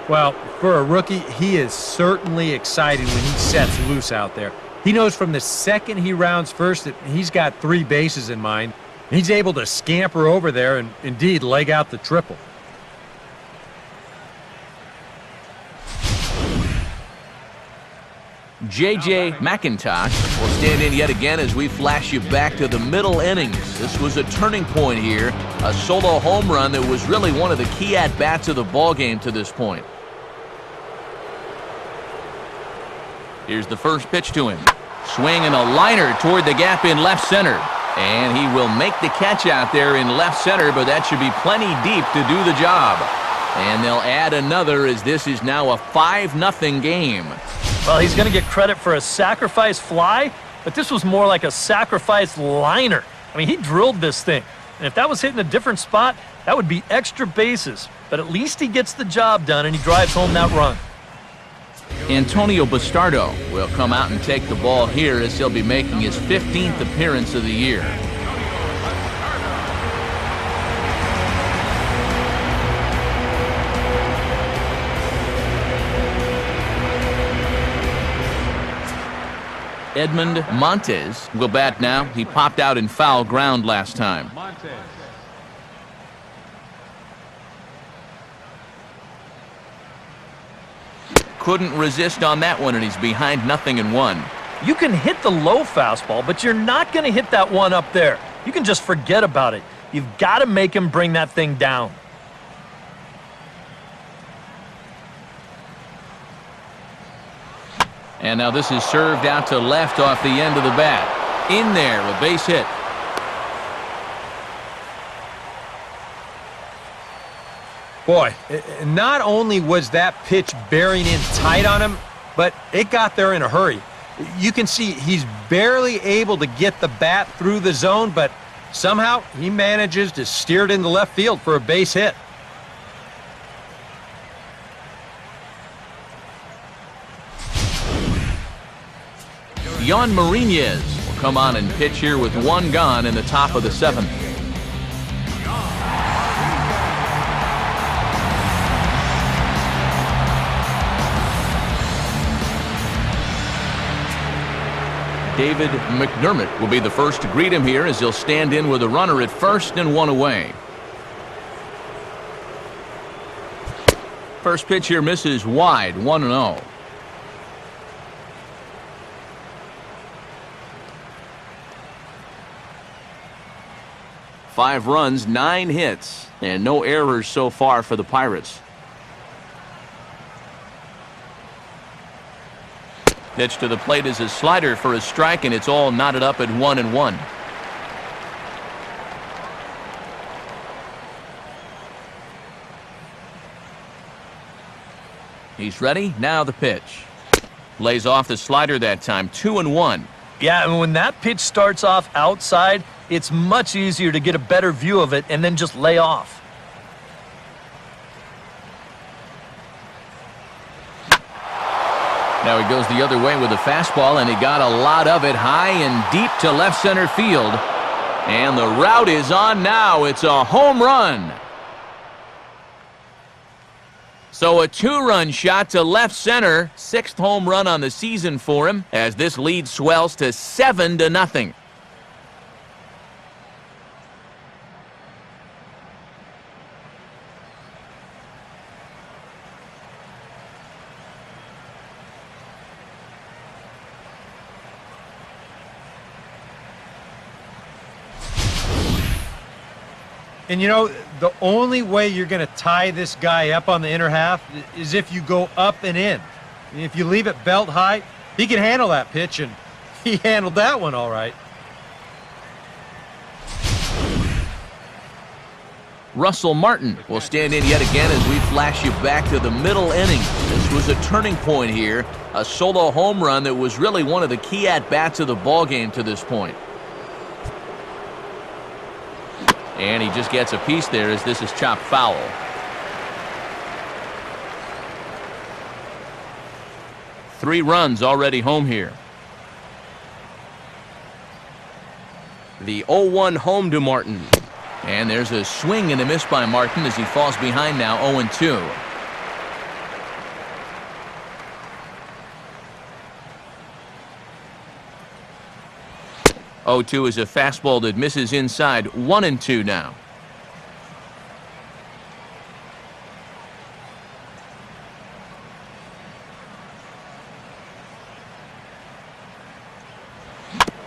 Well, for a rookie, he is certainly excited when he sets loose out there. He knows from the second he rounds first that he's got 3 bases in mind. He's able to scamper over there and indeed leg out the triple. J.J. McIntosh will stand in yet again as we flash you back to the middle innings. This was a turning point here, a solo home run that was really one of the key at-bats of the ballgame to this point. Here's the first pitch to him. Swing and a liner toward the gap in left center. And he will make the catch out there in left center, but that should be plenty deep to do the job. And they'll add another as this is now a 5-0 game. Well, he's going to get credit for a sacrifice fly, but this was more like a sacrifice liner. I mean, he drilled this thing. And if that was hitting a different spot, that would be extra bases. But at least he gets the job done and he drives home that run. Antonio Bastardo will come out and take the ball here as he'll be making his 15th appearance of the year. Edmund Montes will bat now. He popped out in foul ground last time. Couldn't resist on that one, and he's behind 0-1. You can hit the low fastball, but you're not going to hit that one up there. You can just forget about it. You've got to make him bring that thing down. And now this is served out to left off the end of the bat. In there, a base hit. Boy, not only was that pitch bearing in tight on him, but it got there in a hurry. You can see he's barely able to get the bat through the zone, but somehow he manages to steer it into left field for a base hit. Jan Marinez will come on and pitch here with 1 gone in the top of the 7th. David McDermott will be the first to greet him here as he'll stand in with a runner at first and 1 away. First pitch here misses wide, 1-0. Five runs, 9 hits, and no errors so far for the Pirates. Pitch to the plate is a slider for a strike, and it's all knotted up at 1-1. He's ready. Now the pitch. Lays off the slider that time. 2-1. Yeah, and when that pitch starts off outside, it's much easier to get a better view of it and then just lay off. Now he goes the other way with a fastball, and he got a lot of it high and deep to left center field. And the route is on now. It's a home run. So a 2-run shot to left center. 6th home run on the season for him as this lead swells to 7-0. And you know, the only way you're going to tie this guy up on the inner half is if you go up and in. If you leave it belt high, he can handle that pitch, and he handled that one all right. Russell Martin will stand in yet again as we flash you back to the middle innings. This was a turning point here, a solo home run that was really one of the key at-bats of the ballgame to this point. And he just gets a piece there as this is chopped foul. Three runs already home here. The 0-1 home to Martin. And there's a swing and a miss by Martin as he falls behind now 0-2. (0-2) is a fastball that misses inside. 1-2 now.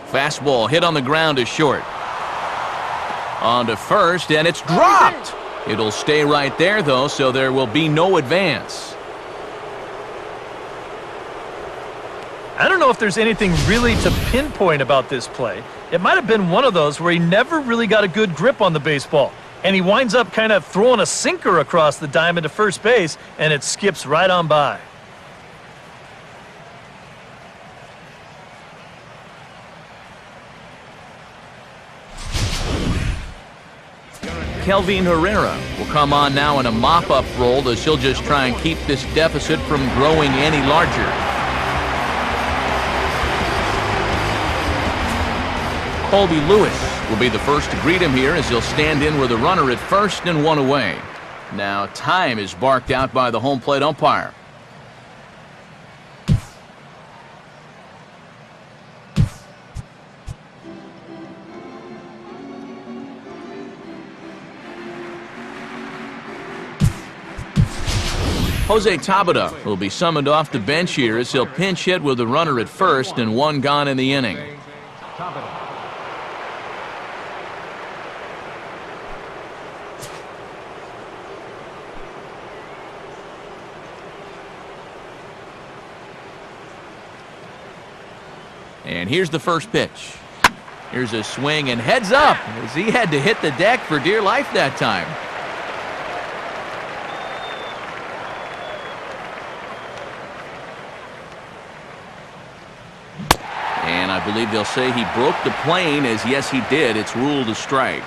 Fastball hit on the ground is short. On to first, and it's dropped. It'll stay right there, though, so there will be no advance. I don't know if there's anything really to pinpoint about this play. It might have been one of those where he never really got a good grip on the baseball, and he winds up kind of throwing a sinker across the diamond to first base, and it skips right on by. Kelvin Herrera will come on now in a mop-up role as he'll just try and keep this deficit from growing any larger. Colby Lewis will be the first to greet him here as he'll stand in with a runner at first and one away. Now time is barked out by the home plate umpire. Jose Tabata will be summoned off the bench here as he'll pinch hit with a runner at first and one gone in the inning. And here's the first pitch. Here's a swing and heads up as he had to hit the deck for dear life that time. And I believe they'll say he broke the plane, as yes he did. It's ruled a strike.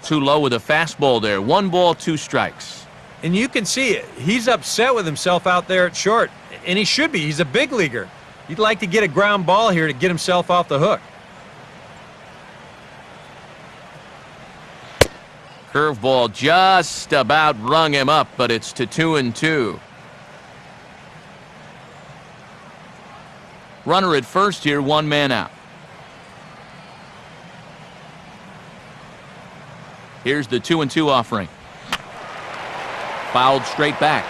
Too low with a fastball there. 1 ball, 2 strikes. And you can see it. He's upset with himself out there at short. And he should be. He's a big leaguer. He'd like to get a ground ball here to get himself off the hook. Curveball just about rung him up, but it's to 2-2. Runner at first here, 1 man out. Here's the 2-2 offering. Fouled straight back.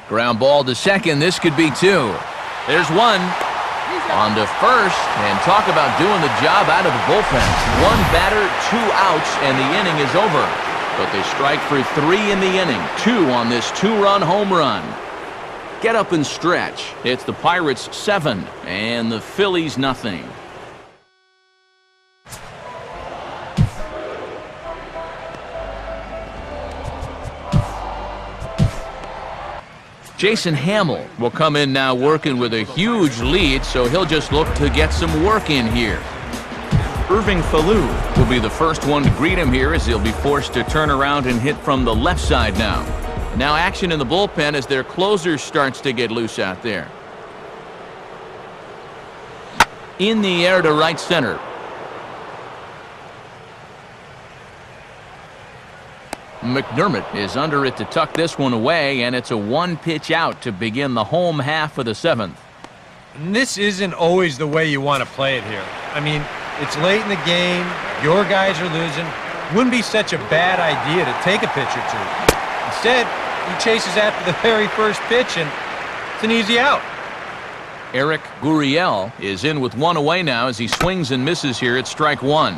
Ground ball to second. This could be 2. There's 1. On to first, and talk about doing the job out of the bullpen. 1 batter, 2 outs, and the inning is over. But they strike for 3 in the inning. 2 on this 2-run home run. Get up and stretch. It's the Pirates 7 and the Phillies nothing. Jason Hamill will come in now working with a huge lead, so he'll just look to get some work in here. Irving Falou will be the first one to greet him here as he'll be forced to turn around and hit from the left side now. Now action in the bullpen as their closer starts to get loose out there. In the air to right center. McDermott is under it to tuck this one away, and it's a 1-pitch out to begin the home half of the 7th. And this isn't always the way you want to play it here. I mean, it's late in the game. Your guys are losing. Wouldn't be such a bad idea to take a pitch or two. Instead, he chases after the very first pitch, and it's an easy out. Eric Gurriel is in with one away now as he swings and misses here at strike one.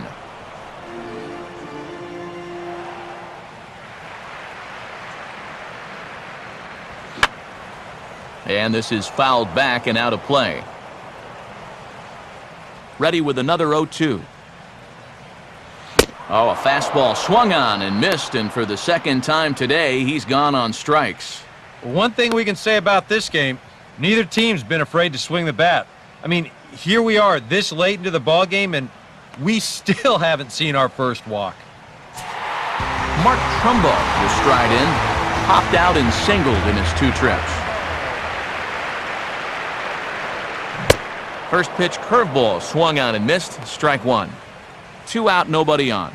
And this is fouled back and out of play. Ready with another 0-2. Oh, a fastball swung on and missed, and for the second time today, he's gone on strikes. One thing we can say about this game, neither team's been afraid to swing the bat. I mean, here we are this late into the ball game, and we still haven't seen our first walk. Mark Trumbo will stride in, popped out and singled in his 2 trips. First pitch curveball swung on and missed, strike 1. 2 out, nobody on.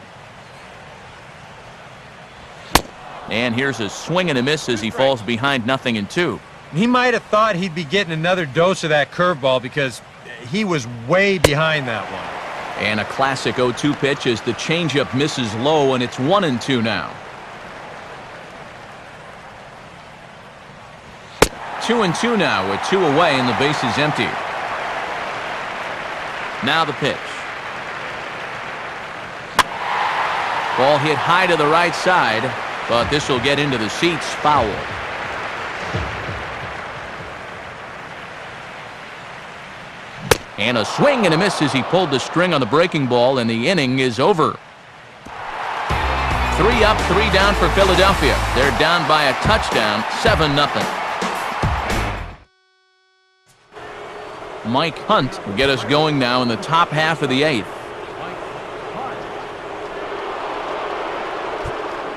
And here's a swing and a miss as he falls behind 0-2. He might have thought he'd be getting another dose of that curveball because he was way behind that one. And a classic 0-2 pitch as the changeup misses low, and it's 1-2 now. 2-2 now with 2 away and the base is empty. Now the pitch. Ball hit high to the right side, but this will get into the seats, foul. And a swing and a miss as he pulled the string on the breaking ball, and the inning is over. 3 up, 3 down for Philadelphia. They're down by a touchdown, 7-0. Mike Hunt will get us going now in the top half of the 8th.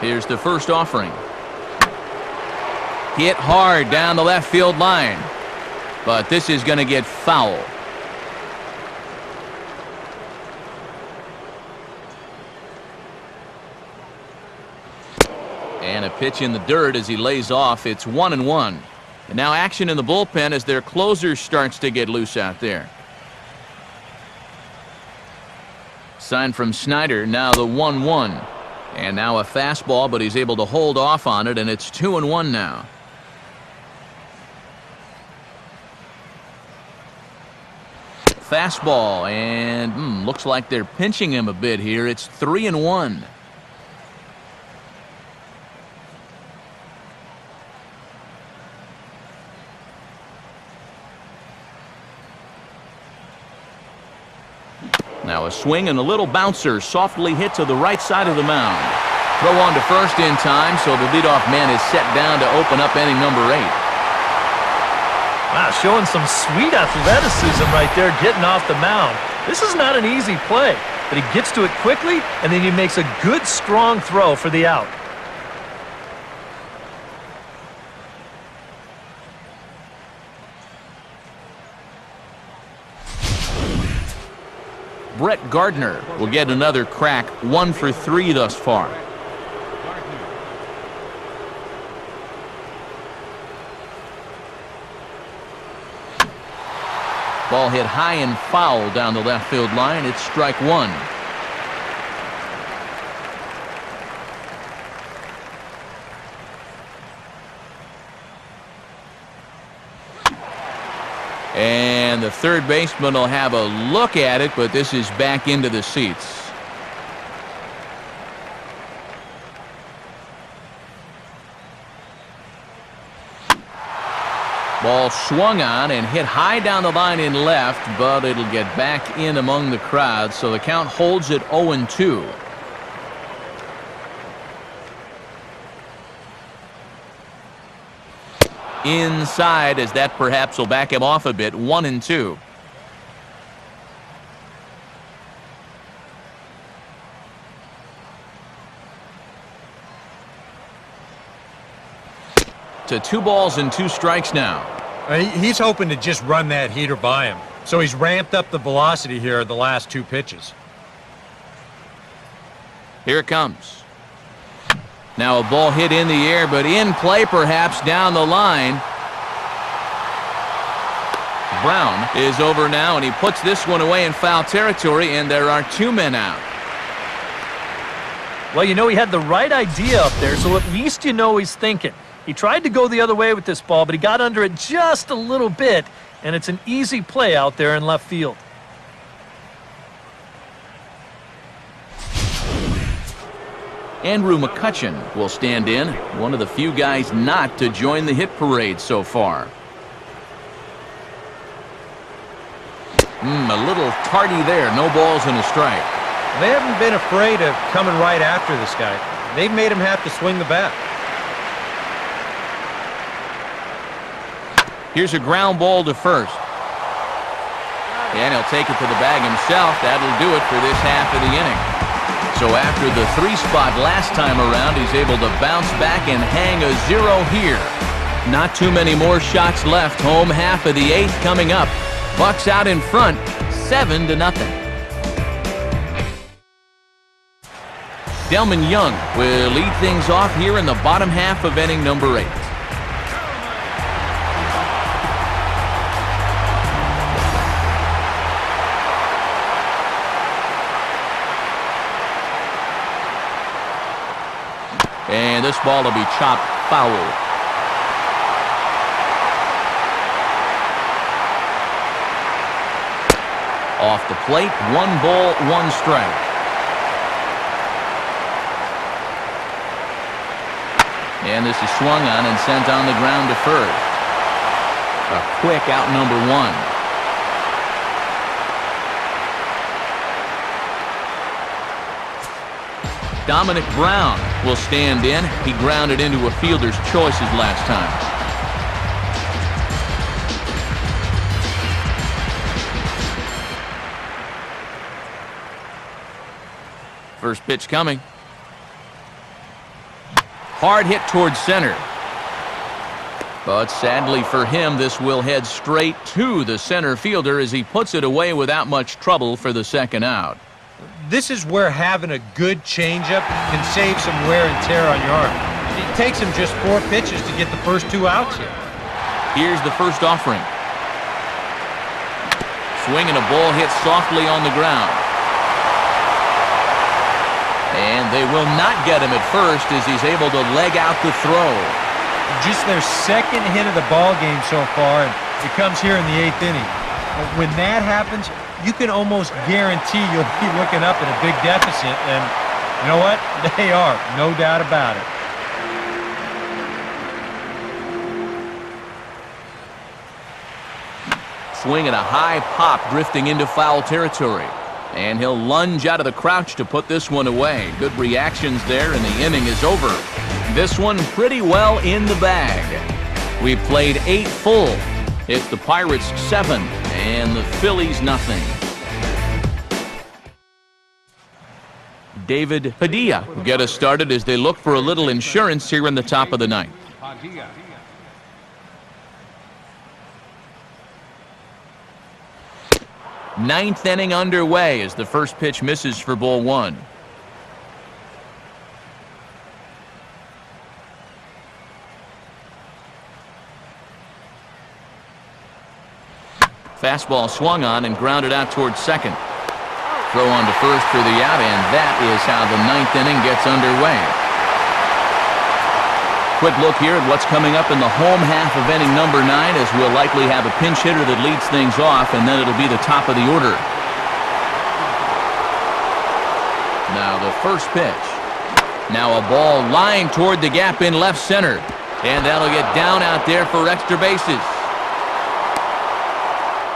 Here's the first offering. Hit hard down the left field line, but this is going to get foul. And a pitch in the dirt as he lays off. It's 1-1. And now action in the bullpen as their closer starts to get loose out there. Sign from Snyder, now the 1-1. And now a fastball, but he's able to hold off on it, and it's 2-1 now. Fastball, and looks like they're pinching him a bit here. It's 3-1. Now a swing and a little bouncer softly hit to the right side of the mound. Throw on to first in time, so the leadoff man is set down to open up inning number 8. Wow, showing some sweet athleticism right there, getting off the mound. This is not an easy play, but he gets to it quickly, and then he makes a good, strong throw for the out. Brett Gardner will get another crack, 1 for 3 thus far. Ball hit high and foul down the left field line. It's strike 1. And the third baseman will have a look at it, but this is back into the seats. Ball swung on and hit high down the line in left, but it'll get back in among the crowd, so the count holds at 0-2. Inside, as that perhaps will back him off a bit, 1-2. To 2 balls and 2 strikes now. He's hoping to just run that heater by him, so he's ramped up the velocity here the last 2 pitches. Here it comes. Now a ball hit in the air, but in play perhaps down the line. Brown is over now, and he puts this one away in foul territory, and there are 2 men out. Well, you know, he had the right idea up there, so at least you know he's thinking. He tried to go the other way with this ball, but he got under it just a little bit, and it's an easy play out there in left field. Andrew McCutcheon will stand in, one of the few guys not to join the hit parade so far. A little tardy there, no balls and a strike. They haven't been afraid of coming right after this guy. They've made him have to swing the bat. Here's a ground ball to first. And he'll take it to the bag himself. That'll do it for this half of the inning. So after the 3 spot last time around, he's able to bounce back and hang a 0 here. Not too many more shots left. Home half of the 8th coming up. Bucks out in front, 7-0. Delman Young will lead things off here in the bottom half of inning number 8. And this ball will be chopped foul. Off the plate, 1 ball, 1 strike. And this is swung on and sent on the ground to first. A quick out number 1. Dominic Brown will stand in. He grounded into a fielder's choices last time. First pitch coming. Hard hit towards center. But sadly for him, this will head straight to the center fielder as he puts it away without much trouble for the second out. This is where having a good changeup can save some wear and tear on your arm. It takes him just 4 pitches to get the first 2 outs here. Here's the first offering. Swing and a ball hit softly on the ground. And they will not get him at first as he's able to leg out the throw. Just their second hit of the ball game so far, and it comes here in the 8th inning. But when that happens, you can almost guarantee you'll be looking up at a big deficit, and you know what? They are, no doubt about it. Swing and a high pop drifting into foul territory. And he'll lunge out of the crouch to put this one away. Good reactions there, and the inning is over. This one pretty well in the bag. We played 8 full. It's the Pirates 7 and the Phillies nothing. David Padilla will get us started as they look for a little insurance here in the top of the 9th. 9th inning underway as the first pitch misses for ball 1. Fastball swung on and grounded out towards second. Throw on to first for the out, and that is how the 9th inning gets underway. Quick look here at what's coming up in the home half of inning number 9, as we'll likely have a pinch hitter that leads things off, and then it'll be the top of the order. Now the first pitch. Now a ball lined toward the gap in left center, and that'll get down out there for extra bases.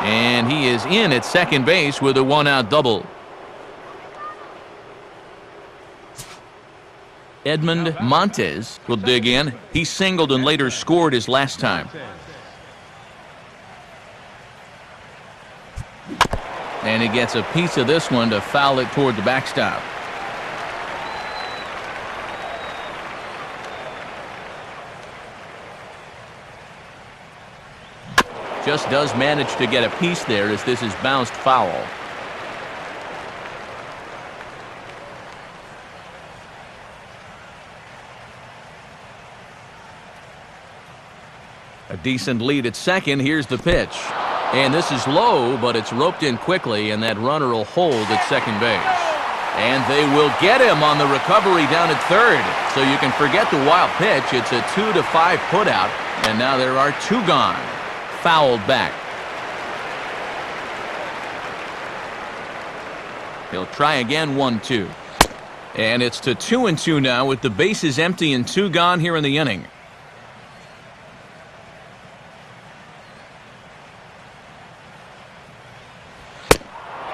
And he is in at second base with a 1-out double. Edmund Montes will dig in. He singled and later scored his last time. And he gets a piece of this one to foul it toward the backstop. Just does manage to get a piece there as this is bounced foul. A decent lead at second. Here's the pitch. And this is low, but it's roped in quickly, and that runner will hold at second base. And they will get him on the recovery down at third. So you can forget the wild pitch. It's a 2-5 putout, and now there are 2 gone. Fouled back. He'll try again, 1-2. And it's to 2-2 now with the bases empty and 2 gone here in the inning.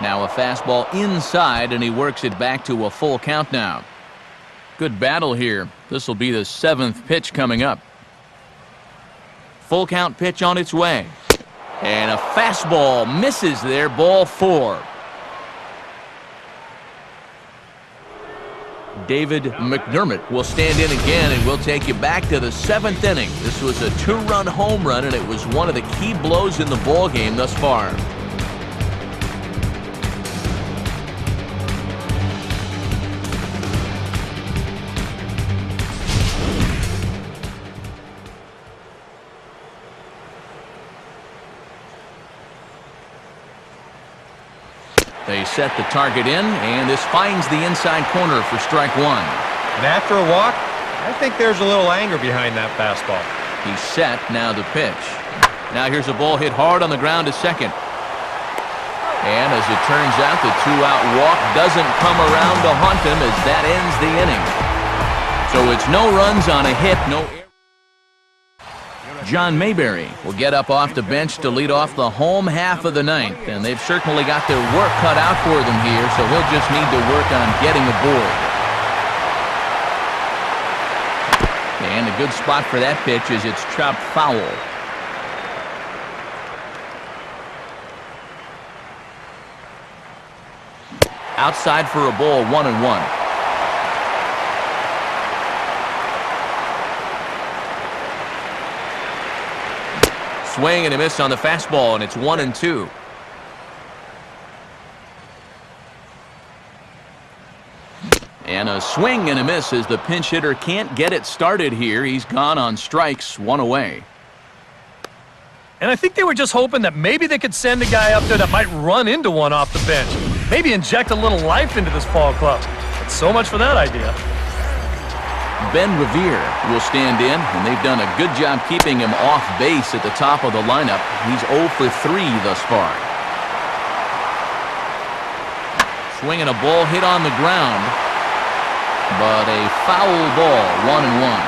Now a fastball inside, and he works it back to a full count now. Good battle here. This will be the 7th pitch coming up. Full count pitch on its way. And a fastball misses there, ball 4. David McDermott will stand in again, and we'll take you back to the 7th inning. This was a 2-run home run, and it was one of the key blows in the ball game thus far. They set the target in, and this finds the inside corner for strike 1. And after a walk, I think there's a little anger behind that fastball. He's set, now the pitch. Now here's a ball hit hard on the ground to second. And as it turns out, the 2-out walk doesn't come around to haunt him as that ends the inning. So it's no runs on a hit, no error. John Mayberry will get up off the bench to lead off the home half of the 9th, and they've certainly got their work cut out for them here, so he'll just need to work on getting aboard. And a good spot for that pitch as it's chopped foul. Outside for a ball, 1-1. Swing and a miss on the fastball, and it's 1-2. And a swing and a miss as the pinch hitter can't get it started here. He's gone on strikes, 1 away. And I think they were just hoping that maybe they could send a guy up there that might run into one off the bench. Maybe inject a little life into this ball club. But so much for that idea. Ben Revere will stand in, and they've done a good job keeping him off base at the top of the lineup. He's 0 for 3 thus far. Swinging a ball hit on the ground, but a foul ball, 1-1.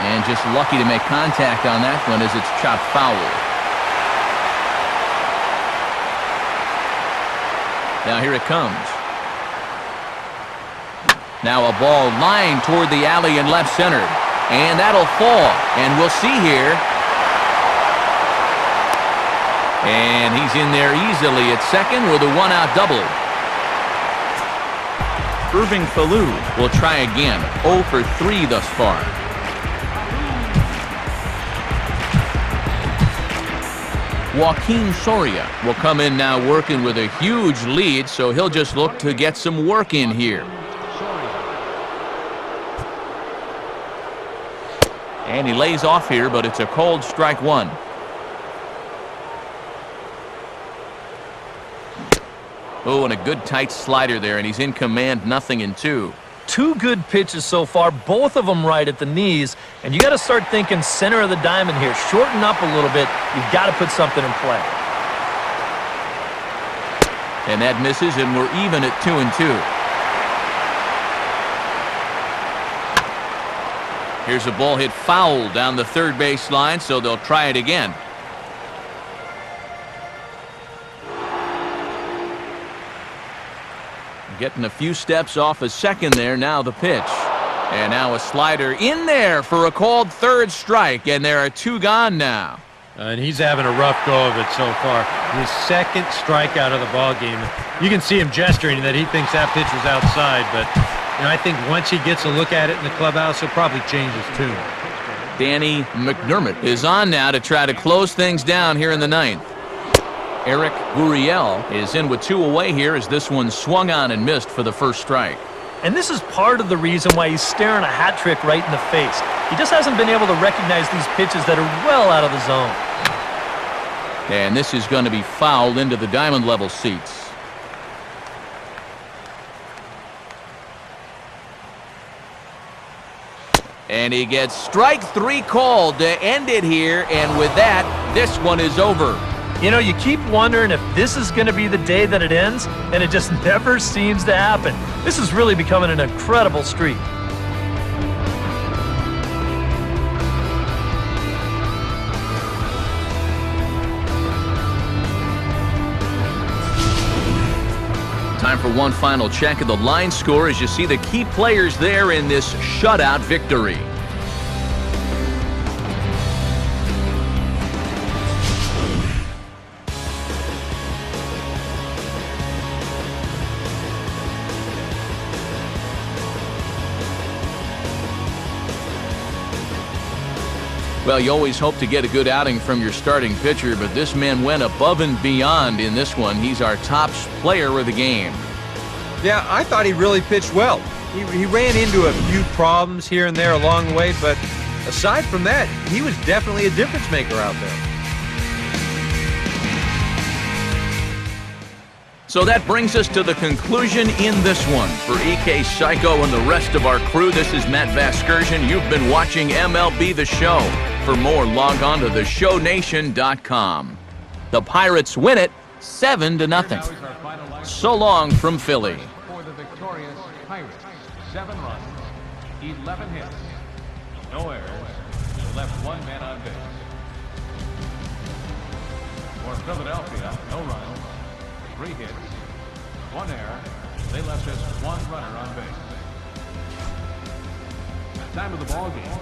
And just lucky to make contact on that one as it's chopped foul. Now here it comes. Now a ball lined toward the alley in left center. And that'll fall. And we'll see here. And he's in there easily at second with a 1-out double. Irving Falou will try again. 0 for 3 thus far. Joaquin Soria will come in now working with a huge lead, so he'll just look to get some work in here. And he lays off here, but it's a cold strike 1. Oh, and a good tight slider there, and he's in command, 0-2. 2 good pitches so far, both of them right at the knees, and you got to start thinking center of the diamond here. Shorten up a little bit. You've got to put something in play. And that misses, and we're even at 2-2. Here's a ball hit foul down the third base line, so they'll try it again. Getting a few steps off a second there. Now the pitch. And now a slider in there for a called third strike. And there are 2 gone now. And he's having a rough go of it so far. His second strikeout of the ball game. You can see him gesturing that he thinks that pitch was outside. But I think once he gets a look at it in the clubhouse, he'll probably change his tune. Danny McDermott is on now to try to close things down here in the 9th. Eric Gurriel is in with 2 away here as this one swung on and missed for the first strike. And this is part of the reason why he's staring a hat trick right in the face. He just hasn't been able to recognize these pitches that are well out of the zone. And this is going to be fouled into the diamond level seats. And he gets strike 3 called to end it here. And with that, this one is over. You know, you keep wondering if this is going to be the day that it ends, and it just never seems to happen. This is really becoming an incredible streak. Time for one final check of the line score as you see the key players there in this shutout victory. Well, you always hope to get a good outing from your starting pitcher, but this man went above and beyond in this one. He's our top player of the game. Yeah, I thought he really pitched well. He ran into a few problems here and there along the way, but aside from that, he was definitely a difference maker out there. So that brings us to the conclusion in this one. For EK Psycho and the rest of our crew, this is Matt Vasgersian. You've been watching MLB The Show. For more, log on to theshownation.com. The Pirates win it 7-0. So long from Philly. For the victorious Pirates, 7 runs, 11 hits, no errors, left 1 man on base. For Philadelphia, no runs, 3 hits, 1 error. They left just 1 runner on base. Time of the ball game.